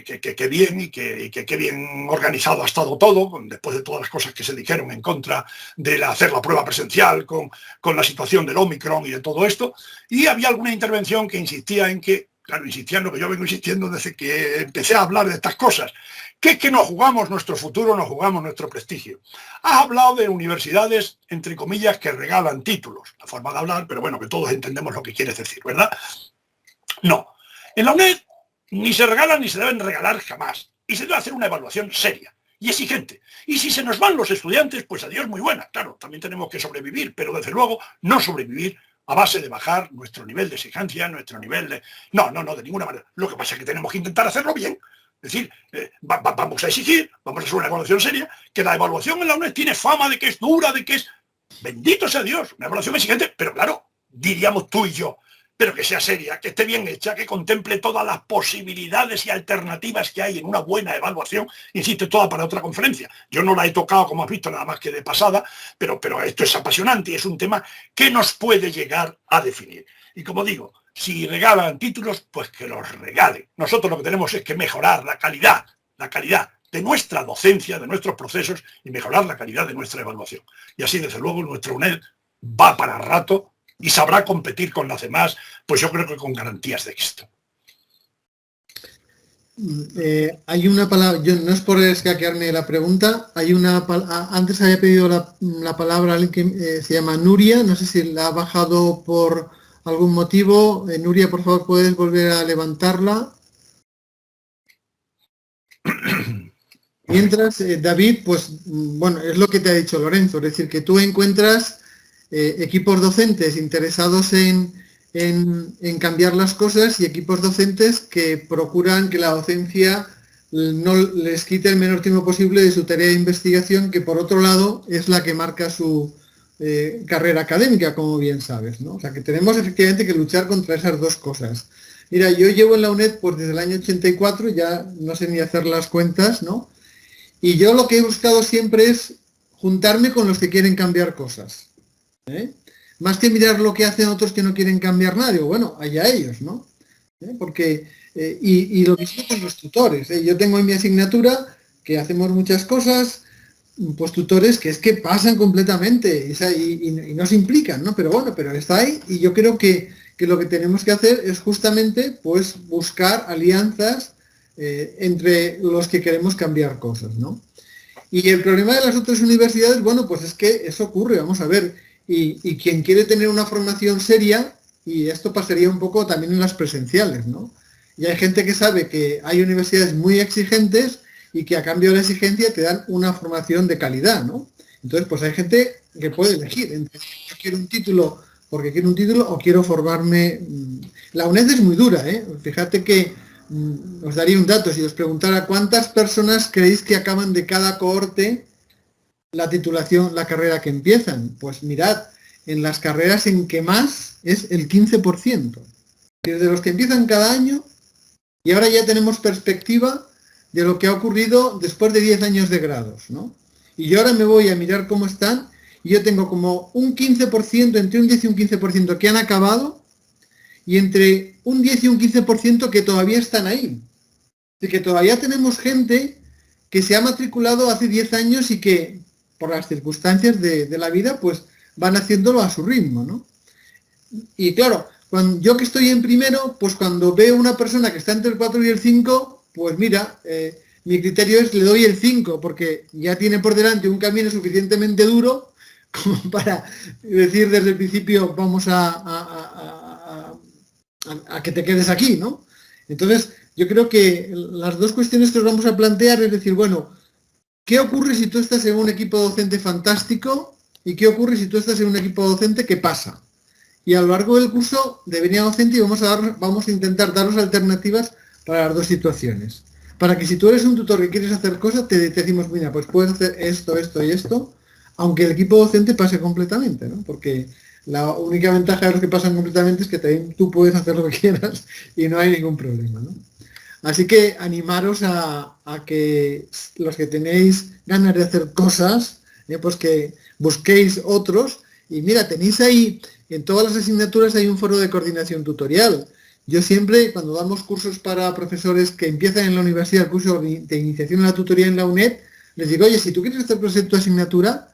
que bien y que bien organizado ha estado todo, después de todas las cosas que se dijeron en contra de hacer la prueba presencial con la situación del Omicron y de todo esto. Y había alguna intervención que insistía en que, claro, insistía en lo que yo vengo insistiendo desde que empecé a hablar de estas cosas, que es que nos jugamos nuestro futuro, nos jugamos nuestro prestigio. Has hablado de universidades, entre comillas, que regalan títulos, la forma de hablar, pero bueno, que todos entendemos lo que quieres decir, ¿verdad? No. En la UNED ni se regalan ni se deben regalar jamás. Y se debe hacer una evaluación seria y exigente. Y si se nos van los estudiantes, pues adiós, muy buena. Claro, también tenemos que sobrevivir, pero desde luego no sobrevivir a base de bajar nuestro nivel de exigencia, nuestro nivel de... No, de ninguna manera. Lo que pasa es que tenemos que intentar hacerlo bien. Es decir, vamos a exigir, vamos a hacer una evaluación seria, que la evaluación en la UNED tiene fama de que es dura, de que es... Bendito sea Dios, una evaluación exigente, pero claro, diríamos tú y yo, pero que sea seria, que esté bien hecha, que contemple todas las posibilidades y alternativas que hay en una buena evaluación, insisto, toda para otra conferencia. Yo no la he tocado, como has visto, nada más que de pasada, pero esto es apasionante y es un tema que nos puede llegar a definir. Y como digo, si regalan títulos, pues que los regalen. Nosotros lo que tenemos es que mejorar la calidad de nuestra docencia, de nuestros procesos y mejorar la calidad de nuestra evaluación. Y así, desde luego, nuestra UNED va para rato y sabrá competir con las demás, pues yo creo que con garantías de éxito. Hay una palabra, yo no es por escaquearme la pregunta, antes había pedido la palabra alguien que se llama Nuria, no sé si la ha bajado por algún motivo. Nuria, por favor, ¿puedes volver a levantarla? Mientras, David, pues bueno, es lo que te ha dicho Lorenzo, es decir, que tú encuentras equipos docentes interesados en cambiar las cosas y equipos docentes que procuran que la docencia no les quite el menor tiempo posible de su tarea de investigación, que por otro lado es la que marca su carrera académica, como bien sabes, ¿no? O sea, que tenemos efectivamente que luchar contra esas dos cosas. Mira, yo llevo en la UNED pues desde el año 84, ya no sé ni hacer las cuentas, ¿no? Y yo lo que he buscado siempre es juntarme con los que quieren cambiar cosas. Más que mirar lo que hacen otros que no quieren cambiar nada, digo, bueno, allá ellos, ¿no? Porque, y lo mismo con los tutores. Yo tengo en mi asignatura que hacemos muchas cosas, pues tutores que es que pasan completamente y no se implican, ¿no? Pero bueno, pero está ahí y yo creo que lo que tenemos que hacer es justamente pues buscar alianzas entre los que queremos cambiar cosas, ¿no? Y el problema de las otras universidades, bueno, pues es que eso ocurre, vamos a ver, y quien quiere tener una formación seria, y esto pasaría un poco también en las presenciales, ¿no? Y hay gente que sabe que hay universidades muy exigentes y que a cambio de la exigencia te dan una formación de calidad, ¿no? Entonces, pues hay gente que puede elegir entre yo quiero un título porque quiero un título o quiero formarme. La UNED es muy dura, ¿eh? Fíjate que os daría un dato, si os preguntara cuántas personas creéis que acaban de cada cohorte la titulación, la carrera que empiezan. Pues mirad, en las carreras en que más es el 15%. Desde los que empiezan cada año, y ahora ya tenemos perspectiva de lo que ha ocurrido después de 10 años de grados, ¿no? Y yo ahora me voy a mirar cómo están, y yo tengo como un 15%, entre un 10 y un 15% que han acabado, y entre un 10 y un 15% que todavía están ahí. De que todavía tenemos gente que se ha matriculado hace 10 años y que, por las circunstancias de la vida, pues van haciéndolo a su ritmo, ¿no? Y claro, yo que estoy en primero, pues cuando veo una persona que está entre el 4 y el 5, pues mira, mi criterio es le doy el 5, porque ya tiene por delante un camino suficientemente duro como para decir desde el principio vamos a que te quedes aquí, ¿no? Entonces, yo creo que las dos cuestiones que nos vamos a plantear es decir, bueno, ¿qué ocurre si tú estás en un equipo docente fantástico y qué ocurre si tú estás en un equipo docente que pasa? Y a lo largo del curso de Venia Docente vamos a intentar daros alternativas para las dos situaciones. Para que si tú eres un tutor que quieres hacer cosas, te decimos, mira, pues puedes hacer esto, esto y esto, aunque el equipo docente pase completamente, ¿no? Porque la única ventaja de los que pasan completamente es que también tú puedes hacer lo que quieras y no hay ningún problema, ¿no? Así que animaros a que los que tenéis ganas de hacer cosas, pues que busquéis otros. Y mira, tenéis ahí, en todas las asignaturas hay un foro de coordinación tutorial. Yo siempre, cuando damos cursos para profesores que empiezan en la universidad, el curso de iniciación a la tutoría en la UNED, les digo, oye, si tú quieres hacer proyecto de asignatura,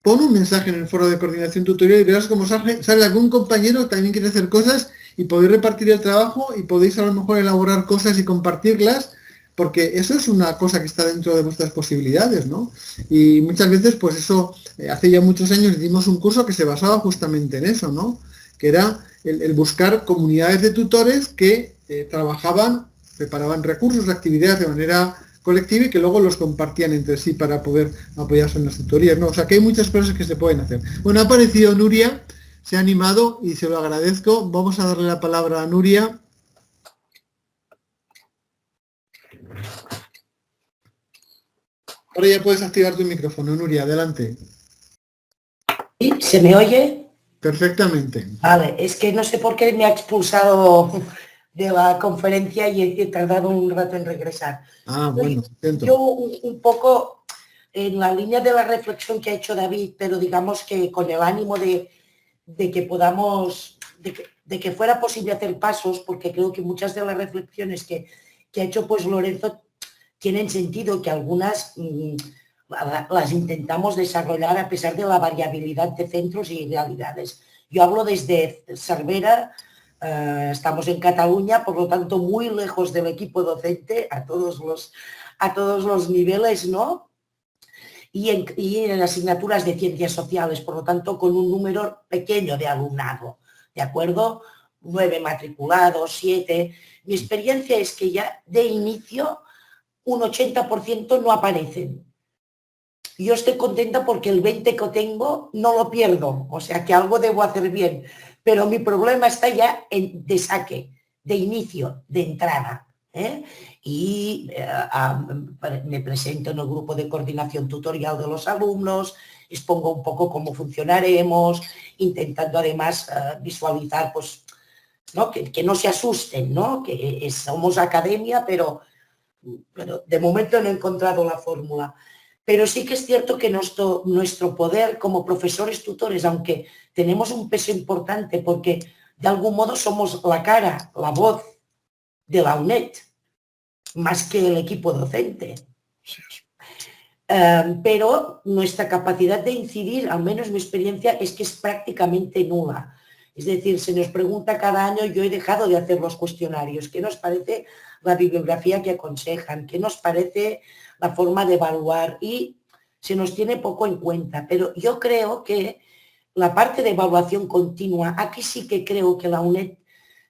pon un mensaje en el foro de coordinación tutorial y verás cómo sale algún compañero que también quiere hacer cosas y podéis repartir el trabajo y podéis a lo mejor elaborar cosas y compartirlas, porque eso es una cosa que está dentro de vuestras posibilidades, ¿no? Y muchas veces, pues eso, hace ya muchos años hicimos un curso que se basaba justamente en eso, ¿no? Que era el buscar comunidades de tutores que trabajaban, preparaban recursos, actividades de manera colectiva y que luego los compartían entre sí para poder apoyarse en las tutorías, ¿no? O sea que hay muchas cosas que se pueden hacer. Bueno, ha aparecido Nuria, se ha animado y se lo agradezco. Vamos a darle la palabra a Nuria. Ahora ya puedes activar tu micrófono, Nuria, adelante. ¿Se me oye? perfectamente. Vale, es que no sé por qué me ha expulsado de la conferencia y he tardado un rato en regresar. Ah, bueno, siento. Yo un poco en la línea de la reflexión que ha hecho David, pero digamos que con el ánimo de que podamos, de que fuera posible hacer pasos, porque creo que muchas de las reflexiones que ha hecho pues Lorenzo tienen sentido, que algunas las intentamos desarrollar a pesar de la variabilidad de centros y realidades. Yo hablo desde Cervera, estamos en Cataluña, por lo tanto muy lejos del equipo docente a todos los niveles, ¿no? Y en asignaturas de ciencias sociales, por lo tanto con un número pequeño de alumnado, ¿de acuerdo? 9 matriculados, 7. Mi experiencia es que ya de inicio un 80% no aparecen. Yo estoy contenta porque el 20 que tengo no lo pierdo, o sea que algo debo hacer bien, pero mi problema está ya de saque, de inicio, de entrada. Y me presento en el grupo de coordinación tutorial de los alumnos, expongo un poco cómo funcionaremos, intentando además visualizar, pues, ¿no? Que no se asusten, ¿no? Que somos academia, pero de momento no he encontrado la fórmula. Pero sí que es cierto que nuestro poder como profesores tutores, aunque tenemos un peso importante porque de algún modo somos la cara, la voz de la UNED, más que el equipo docente. Pero nuestra capacidad de incidir, al menos mi experiencia, es que es prácticamente nula. Es decir, se nos pregunta cada año, yo he dejado de hacer los cuestionarios, ¿qué nos parece la bibliografía que aconsejan? ¿Qué nos parece la forma de evaluar? Y se nos tiene poco en cuenta. Pero yo creo que la parte de evaluación continua, aquí sí que creo que la UNED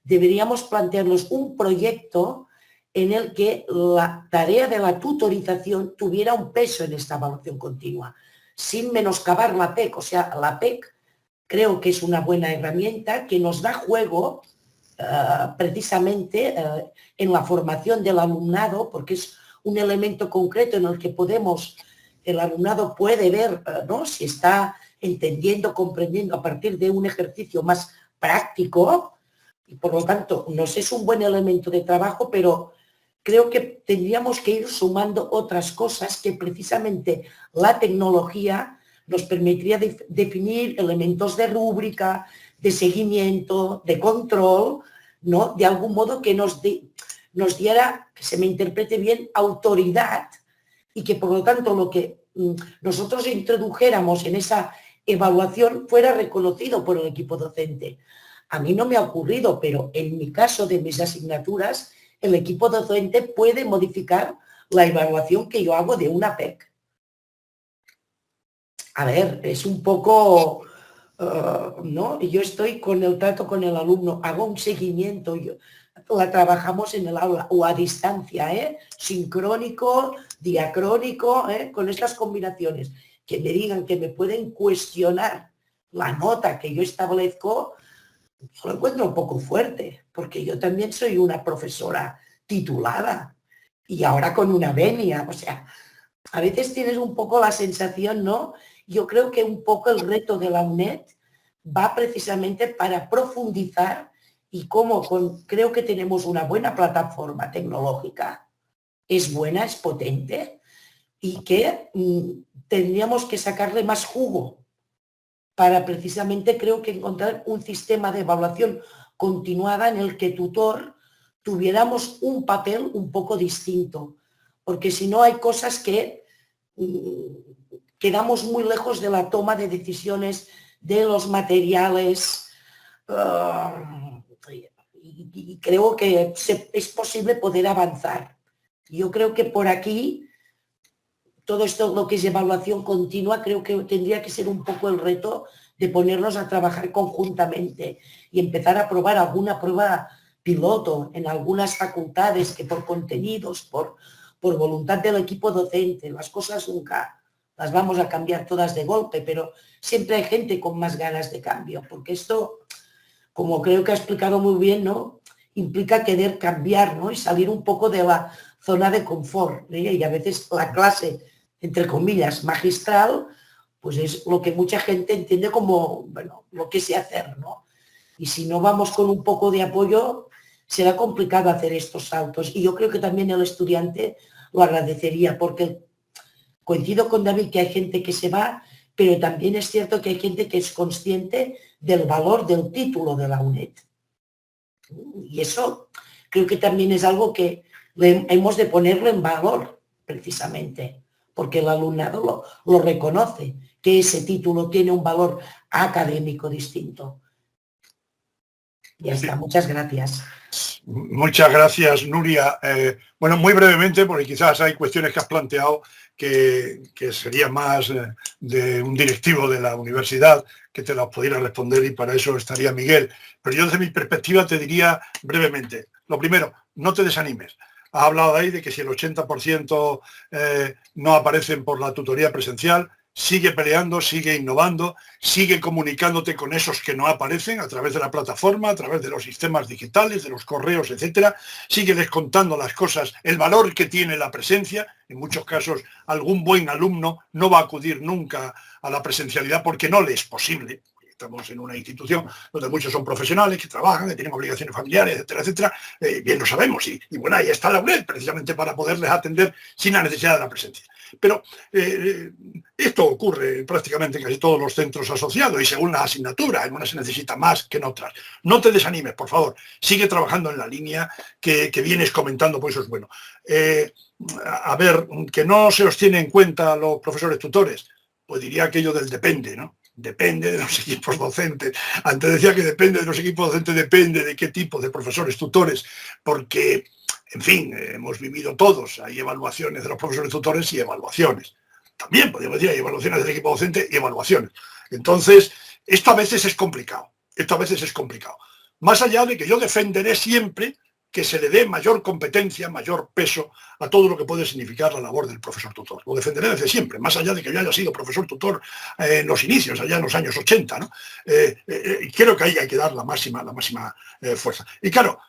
deberíamos plantearnos un proyecto en el que la tarea de la tutorización tuviera un peso en esta evaluación continua, sin menoscabar la PEC. O sea, la PEC creo que es una buena herramienta que nos da juego precisamente en la formación del alumnado, porque es un elemento concreto en el que el alumnado puede ver, ¿no?, si está entendiendo, comprendiendo a partir de un ejercicio más práctico, y por lo tanto nos es un buen elemento de trabajo, pero creo que tendríamos que ir sumando otras cosas que precisamente la tecnología nos permitiría definir elementos de rúbrica, de seguimiento, de control, ¿no? De algún modo que nos diera, que se me interprete bien, autoridad, y que por lo tanto lo que nosotros introdujéramos en esa evaluación fuera reconocido por el equipo docente. A mí no me ha ocurrido, pero en mi caso de mis asignaturas, el equipo docente puede modificar la evaluación que yo hago de una PEC. A ver, es un poco, ¿no? Yo estoy con el trato con el alumno, hago un seguimiento, la trabajamos en el aula o a distancia, sincrónico, diacrónico, con estas combinaciones. Que me digan que me pueden cuestionar la nota que yo establezco, yo lo encuentro un poco fuerte, porque yo también soy una profesora titulada y ahora con una venia, o sea, a veces tienes un poco la sensación, ¿no? Yo creo que un poco el reto de la UNED va precisamente para profundizar y creo que tenemos una buena plataforma tecnológica, es buena, es potente y que tendríamos que sacarle más jugo para precisamente creo que encontrar un sistema de evaluación continuada en el que tutor tuviéramos un papel un poco distinto, porque si no hay cosas que quedamos muy lejos de la toma de decisiones, de los materiales, y creo que es posible poder avanzar. Yo creo que por aquí, todo esto, lo que es evaluación continua, creo que tendría que ser un poco el reto de ponernos a trabajar conjuntamente y empezar a probar alguna prueba piloto en algunas facultades que por contenidos, por voluntad del equipo docente, las cosas nunca las vamos a cambiar todas de golpe, pero siempre hay gente con más ganas de cambio, porque esto, como creo que ha explicado muy bien, ¿no?, implica querer cambiar, ¿no?, y salir un poco de la zona de confort, y a veces la clase, entre comillas, magistral, pues es lo que mucha gente entiende como, bueno, lo que sé hacer, ¿no? Y si no vamos con un poco de apoyo, será complicado hacer estos saltos. Y yo creo que también el estudiante lo agradecería, porque coincido con David que hay gente que se va, pero también es cierto que hay gente que es consciente del valor del título de la UNED. Y eso creo que también es algo que hemos de ponerlo en valor, precisamente, porque el alumnado lo reconoce, que ese título tiene un valor académico distinto. Ya está, muchas gracias. Muchas gracias, Nuria. Bueno, muy brevemente, porque quizás hay cuestiones que has planteado que sería más de un directivo de la universidad que te las pudiera responder, y para eso estaría Miguel. Pero yo desde mi perspectiva te diría brevemente. Lo primero, no te desanimes. Has hablado ahí de que si el 80% no aparecen por la tutoría presencial, sigue peleando, sigue innovando, sigue comunicándote con esos que no aparecen a través de la plataforma, a través de los sistemas digitales, de los correos, etcétera. Sígueles contando las cosas, el valor que tiene la presencia. En muchos casos, algún buen alumno no va a acudir nunca a la presencialidad porque no le es posible. Estamos en una institución donde muchos son profesionales que trabajan, que tienen obligaciones familiares, etcétera, etcétera. Bien lo sabemos. Y bueno, ahí está la UNED, precisamente para poderles atender sin la necesidad de la presencia. Pero esto ocurre prácticamente en casi todos los centros asociados y según la asignatura, en unas se necesita más que en otras. No te desanimes, por favor. Sigue trabajando en la línea que vienes comentando, pues eso es bueno. A ver, que no se os tiene en cuenta los profesores tutores, pues diría aquello del depende, ¿no? Depende de los equipos docentes. Antes decía que depende de los equipos docentes, depende de qué tipo de profesores tutores, porque, en fin, hemos vivido todos, hay evaluaciones de los profesores tutores y evaluaciones. También podríamos decir, hay evaluaciones del equipo docente y evaluaciones. Entonces, esto a veces es complicado, Más allá de que yo defenderé siempre que se le dé mayor competencia, mayor peso a todo lo que puede significar la labor del profesor tutor. Lo defenderé desde siempre, más allá de que yo haya sido profesor tutor en los inicios, allá en los años 80, ¿no? Creo que ahí hay que dar la máxima fuerza. Y claro,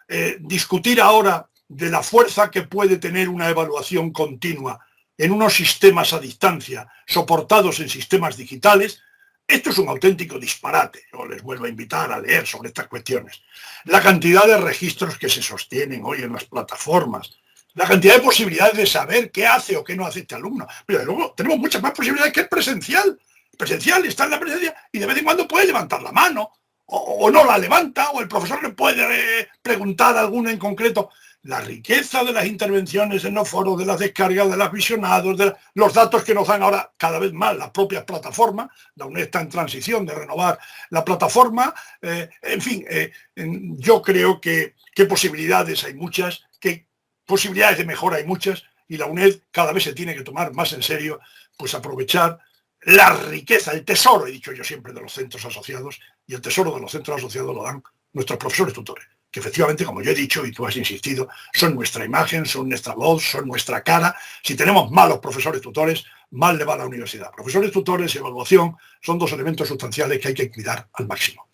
discutir ahora de la fuerza que puede tener una evaluación continua en unos sistemas a distancia, soportados en sistemas digitales, esto es un auténtico disparate. Yo les vuelvo a invitar a leer sobre estas cuestiones. La cantidad de registros que se sostienen hoy en las plataformas, la cantidad de posibilidades de saber qué hace o qué no hace este alumno. Pero luego tenemos muchas más posibilidades que el presencial. El presencial está en la presencia y de vez en cuando puede levantar la mano o no la levanta, o el profesor le puede preguntar a alguno en concreto. La riqueza de las intervenciones en los foros, de las descargas, de los visionados, de los datos que nos dan ahora cada vez más las propias plataformas. La UNED está en transición de renovar la plataforma. En fin, yo creo que posibilidades hay muchas, que posibilidades de mejora hay muchas, y la UNED cada vez se tiene que tomar más en serio, pues aprovechar la riqueza, el tesoro, he dicho yo siempre, de los centros asociados, y el tesoro de los centros asociados lo dan nuestros profesores tutores, que efectivamente, como yo he dicho y tú has insistido, son nuestra imagen, son nuestra voz, son nuestra cara. Si tenemos malos profesores tutores, mal le va a la universidad. Profesores tutores y evaluación son dos elementos sustanciales que hay que cuidar al máximo.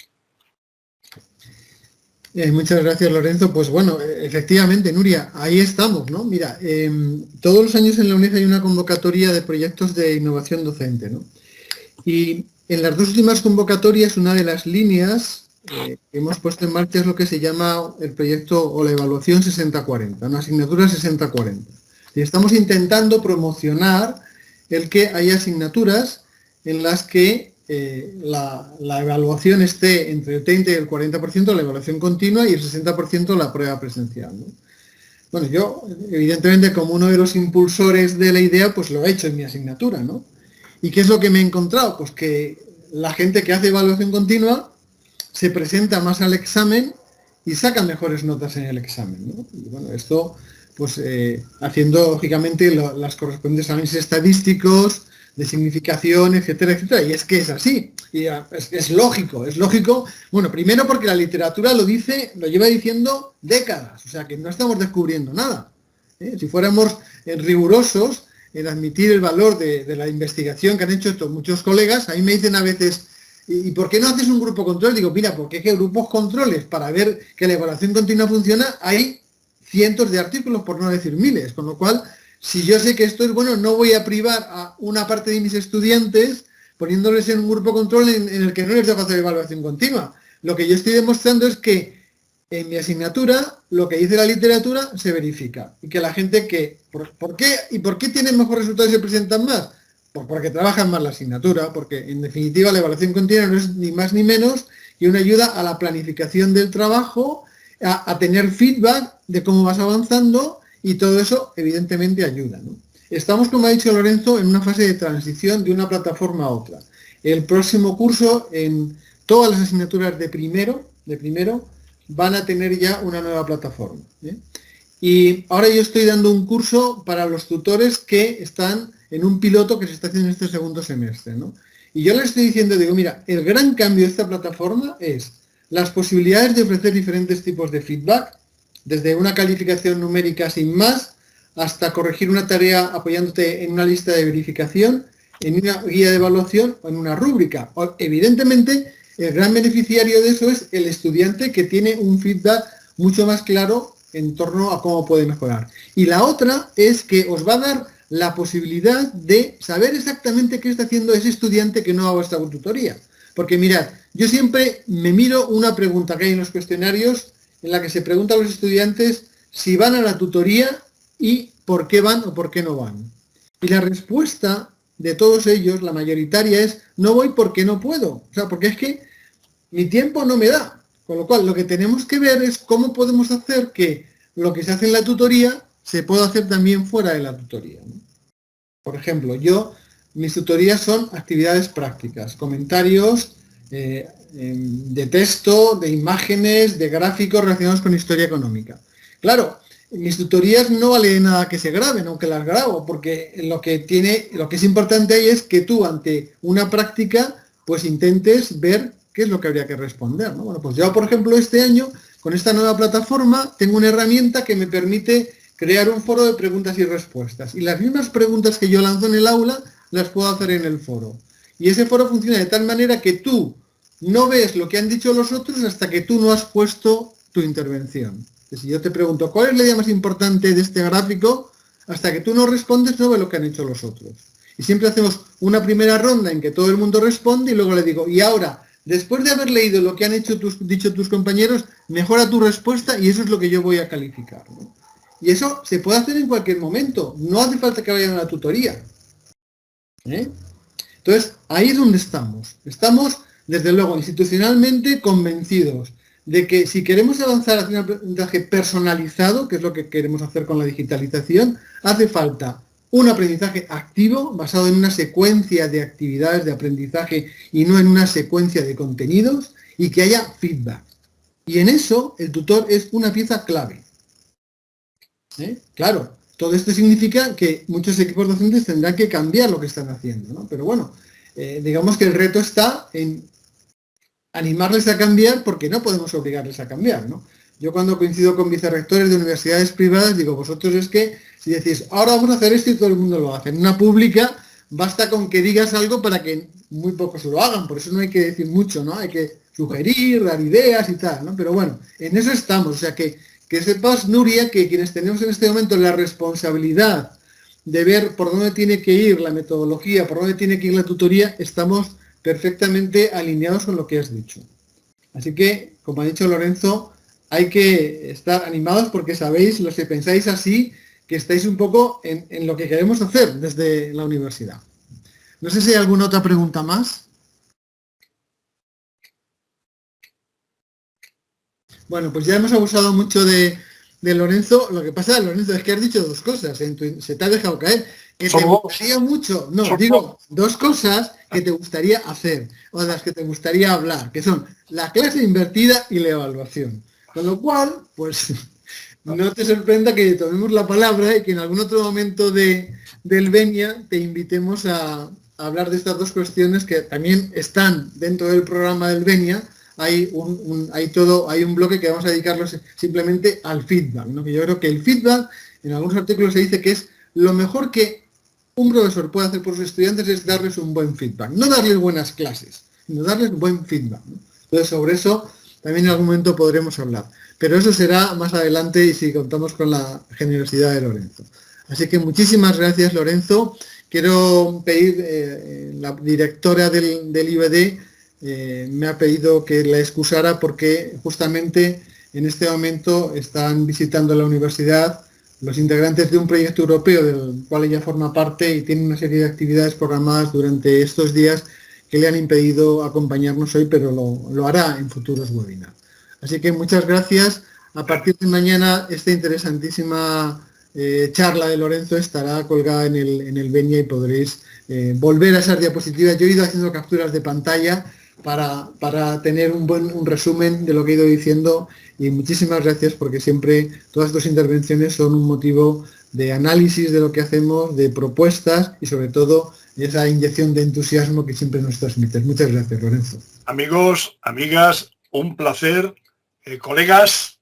Muchas gracias, Lorenzo. Pues bueno, efectivamente, Nuria, ahí estamos, ¿no? Mira, todos los años en la UNED hay una convocatoria de proyectos de innovación docente, ¿no? Y en las dos últimas convocatorias, una de las líneas que hemos puesto en marcha es lo que se llama el proyecto o la evaluación 60-40, una asignatura 60-40. Y estamos intentando promocionar el que haya asignaturas en las que la evaluación esté entre el 30 y el 40%, la evaluación continua, y el 60% la prueba presencial, ¿no? Bueno, yo, evidentemente, como uno de los impulsores de la idea, pues lo he hecho en mi asignatura, ¿no? ¿Y qué es lo que me he encontrado? Pues que la gente que hace evaluación continua se presenta más al examen y saca mejores notas en el examen, ¿no? Y bueno, esto, pues haciendo, lógicamente, las correspondientes análisis estadísticos, de significación, etcétera, etcétera. Y es que es así. Y es lógico. Bueno, primero porque la literatura lo lleva diciendo décadas. O sea, que no estamos descubriendo nada. Si fuéramos rigurosos en admitir el valor de la investigación que han hecho muchos colegas, a mí me dicen a veces, ¿y por qué no haces un grupo control? Digo, mira, porque es que grupos controles para ver que la evaluación continua funciona, hay cientos de artículos, por no decir miles, con lo cual, si yo sé que esto es bueno, no voy a privar a una parte de mis estudiantes poniéndoles en un grupo control en el que no les dejo hacer evaluación continua. Lo que yo estoy demostrando es que en mi asignatura lo que dice la literatura se verifica y que la gente que... ¿Por qué tienen mejores resultados y se presentan más? Pues porque trabajan más la asignatura, porque en definitiva la evaluación continua no es ni más ni menos que una ayuda a la planificación del trabajo, a tener feedback de cómo vas avanzando y todo eso evidentemente ayuda, ¿no? Estamos, como ha dicho Lorenzo, en una fase de transición de una plataforma a otra. El próximo curso, en todas las asignaturas de primero, van a tener ya una nueva plataforma, ¿eh? Y ahora yo estoy dando un curso para los tutores que están en un piloto que se está haciendo en este segundo semestre, ¿no? Y yo les estoy diciendo, digo, mira, el gran cambio de esta plataforma es las posibilidades de ofrecer diferentes tipos de feedback, desde una calificación numérica sin más, hasta corregir una tarea apoyándote en una lista de verificación, en una guía de evaluación o en una rúbrica. Evidentemente, el gran beneficiario de eso es el estudiante, que tiene un feedback mucho más claro en torno a cómo puede mejorar. Y la otra es que os va a dar la posibilidad de saber exactamente qué está haciendo ese estudiante que no va a vuestra tutoría. Porque mirad, yo siempre me miro una pregunta que hay en los cuestionarios en la que se pregunta a los estudiantes si van a la tutoría y por qué van o por qué no van. Y la respuesta de todos ellos, la mayoritaria, es no voy porque no puedo. O sea, porque es que mi tiempo no me da. Con lo cual, lo que tenemos que ver es cómo podemos hacer que lo que se hace en la tutoría se pueda hacer también fuera de la tutoría, ¿no? Por ejemplo, mis tutorías son actividades prácticas, comentarios de texto, de imágenes, de gráficos relacionados con historia económica. Claro, mis tutorías no vale de nada que se graben, aunque las grabo, porque lo que es importante ahí es que tú, ante una práctica, pues intentes ver qué es lo que habría que responder, ¿no? Bueno, pues yo, por ejemplo, este año, con esta nueva plataforma, tengo una herramienta que me permite crear un foro de preguntas y respuestas. Y las mismas preguntas que yo lanzo en el aula, las puedo hacer en el foro. Y ese foro funciona de tal manera que tú no ves lo que han dicho los otros hasta que tú no has puesto tu intervención. Si yo te pregunto, ¿cuál es la idea más importante de este gráfico? Hasta que tú no respondes, no ves lo que han hecho los otros. Y siempre hacemos una primera ronda en que todo el mundo responde y luego le digo, y ahora, después de haber leído lo que han dicho tus compañeros, mejora tu respuesta y eso es lo que yo voy a calificar, ¿no? Y eso se puede hacer en cualquier momento, no hace falta que vayan a la tutoría, ¿eh? Entonces, ahí es donde estamos. Estamos, desde luego, institucionalmente convencidos de que si queremos avanzar hacia un aprendizaje personalizado, que es lo que queremos hacer con la digitalización, hace falta un aprendizaje activo basado en una secuencia de actividades de aprendizaje y no en una secuencia de contenidos, y que haya feedback. Y en eso el tutor es una pieza clave, ¿eh? Claro, todo esto significa que muchos equipos docentes tendrán que cambiar lo que están haciendo, ¿no? Pero bueno, digamos que el reto está en animarles a cambiar, porque no podemos obligarles a cambiar, ¿no? Yo cuando coincido con vicerrectores de universidades privadas digo, vosotros es que si decís, ahora vamos a hacer esto y todo el mundo lo hace. En una pública basta con que digas algo para que muy pocos lo hagan, por eso no hay que decir mucho, ¿no? Hay que sugerir, dar ideas y tal, ¿no? Pero bueno, en eso estamos, o sea que sepas, Nuria, que quienes tenemos en este momento la responsabilidad de ver por dónde tiene que ir la metodología, por dónde tiene que ir la tutoría, estamos perfectamente alineados con lo que has dicho. Así que, como ha dicho Lorenzo, hay que estar animados porque sabéis, los que pensáis así, que estáis un poco en lo que queremos hacer desde la universidad. No sé si hay alguna otra pregunta más. Bueno, pues ya hemos abusado mucho de Lorenzo. Lo que pasa, Lorenzo, es que has dicho dos cosas. Se te ha dejado caer. Que te gustaría mucho. No, digo dos cosas que te gustaría hacer o de las que te gustaría hablar, que son la clase invertida y la evaluación. Con lo cual, pues no te sorprenda que tomemos la palabra y que en algún otro momento del Venia te invitemos a hablar de estas dos cuestiones que también están dentro del programa del Venia. Hay un bloque que vamos a dedicarlo simplemente al feedback, ¿no? Que yo creo que el feedback, en algunos artículos se dice que es lo mejor que un profesor puede hacer por sus estudiantes, es darles un buen feedback. No darles buenas clases, sino darles buen feedback, ¿no? Entonces, sobre eso también en algún momento podremos hablar. Pero eso será más adelante y si contamos con la generosidad de Lorenzo. Así que muchísimas gracias, Lorenzo. quiero pedir, la directora del IBD me ha pedido que la excusara porque justamente en este momento están visitando la universidad los integrantes de un proyecto europeo del cual ella forma parte y tiene una serie de actividades programadas durante estos días que le han impedido acompañarnos hoy, pero lo hará en futuros webinars. Así que muchas gracias. A partir de mañana esta interesantísima charla de Lorenzo estará colgada en el Benia y podréis volver a esas diapositivas. Yo he ido haciendo capturas de pantalla para tener un resumen de lo que he ido diciendo, y muchísimas gracias porque siempre todas tus intervenciones son un motivo de análisis de lo que hacemos, de propuestas y sobre todo esa inyección de entusiasmo que siempre nos transmites. Muchas gracias, Lorenzo. Amigos, amigas, un placer, colegas,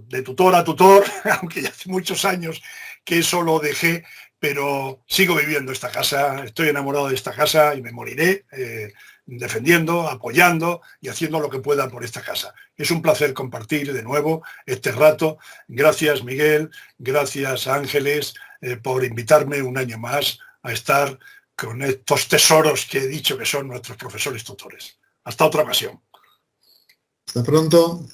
de tutor a tutor, aunque ya hace muchos años que eso lo dejé, pero sigo viviendo esta casa, estoy enamorado de esta casa y me moriré defendiendo, apoyando y haciendo lo que pueda por esta casa. Es un placer compartir de nuevo este rato. Gracias, Miguel, gracias, Ángeles, por invitarme un año más a estar con estos tesoros que he dicho que son nuestros profesores tutores. Hasta otra ocasión. Hasta pronto.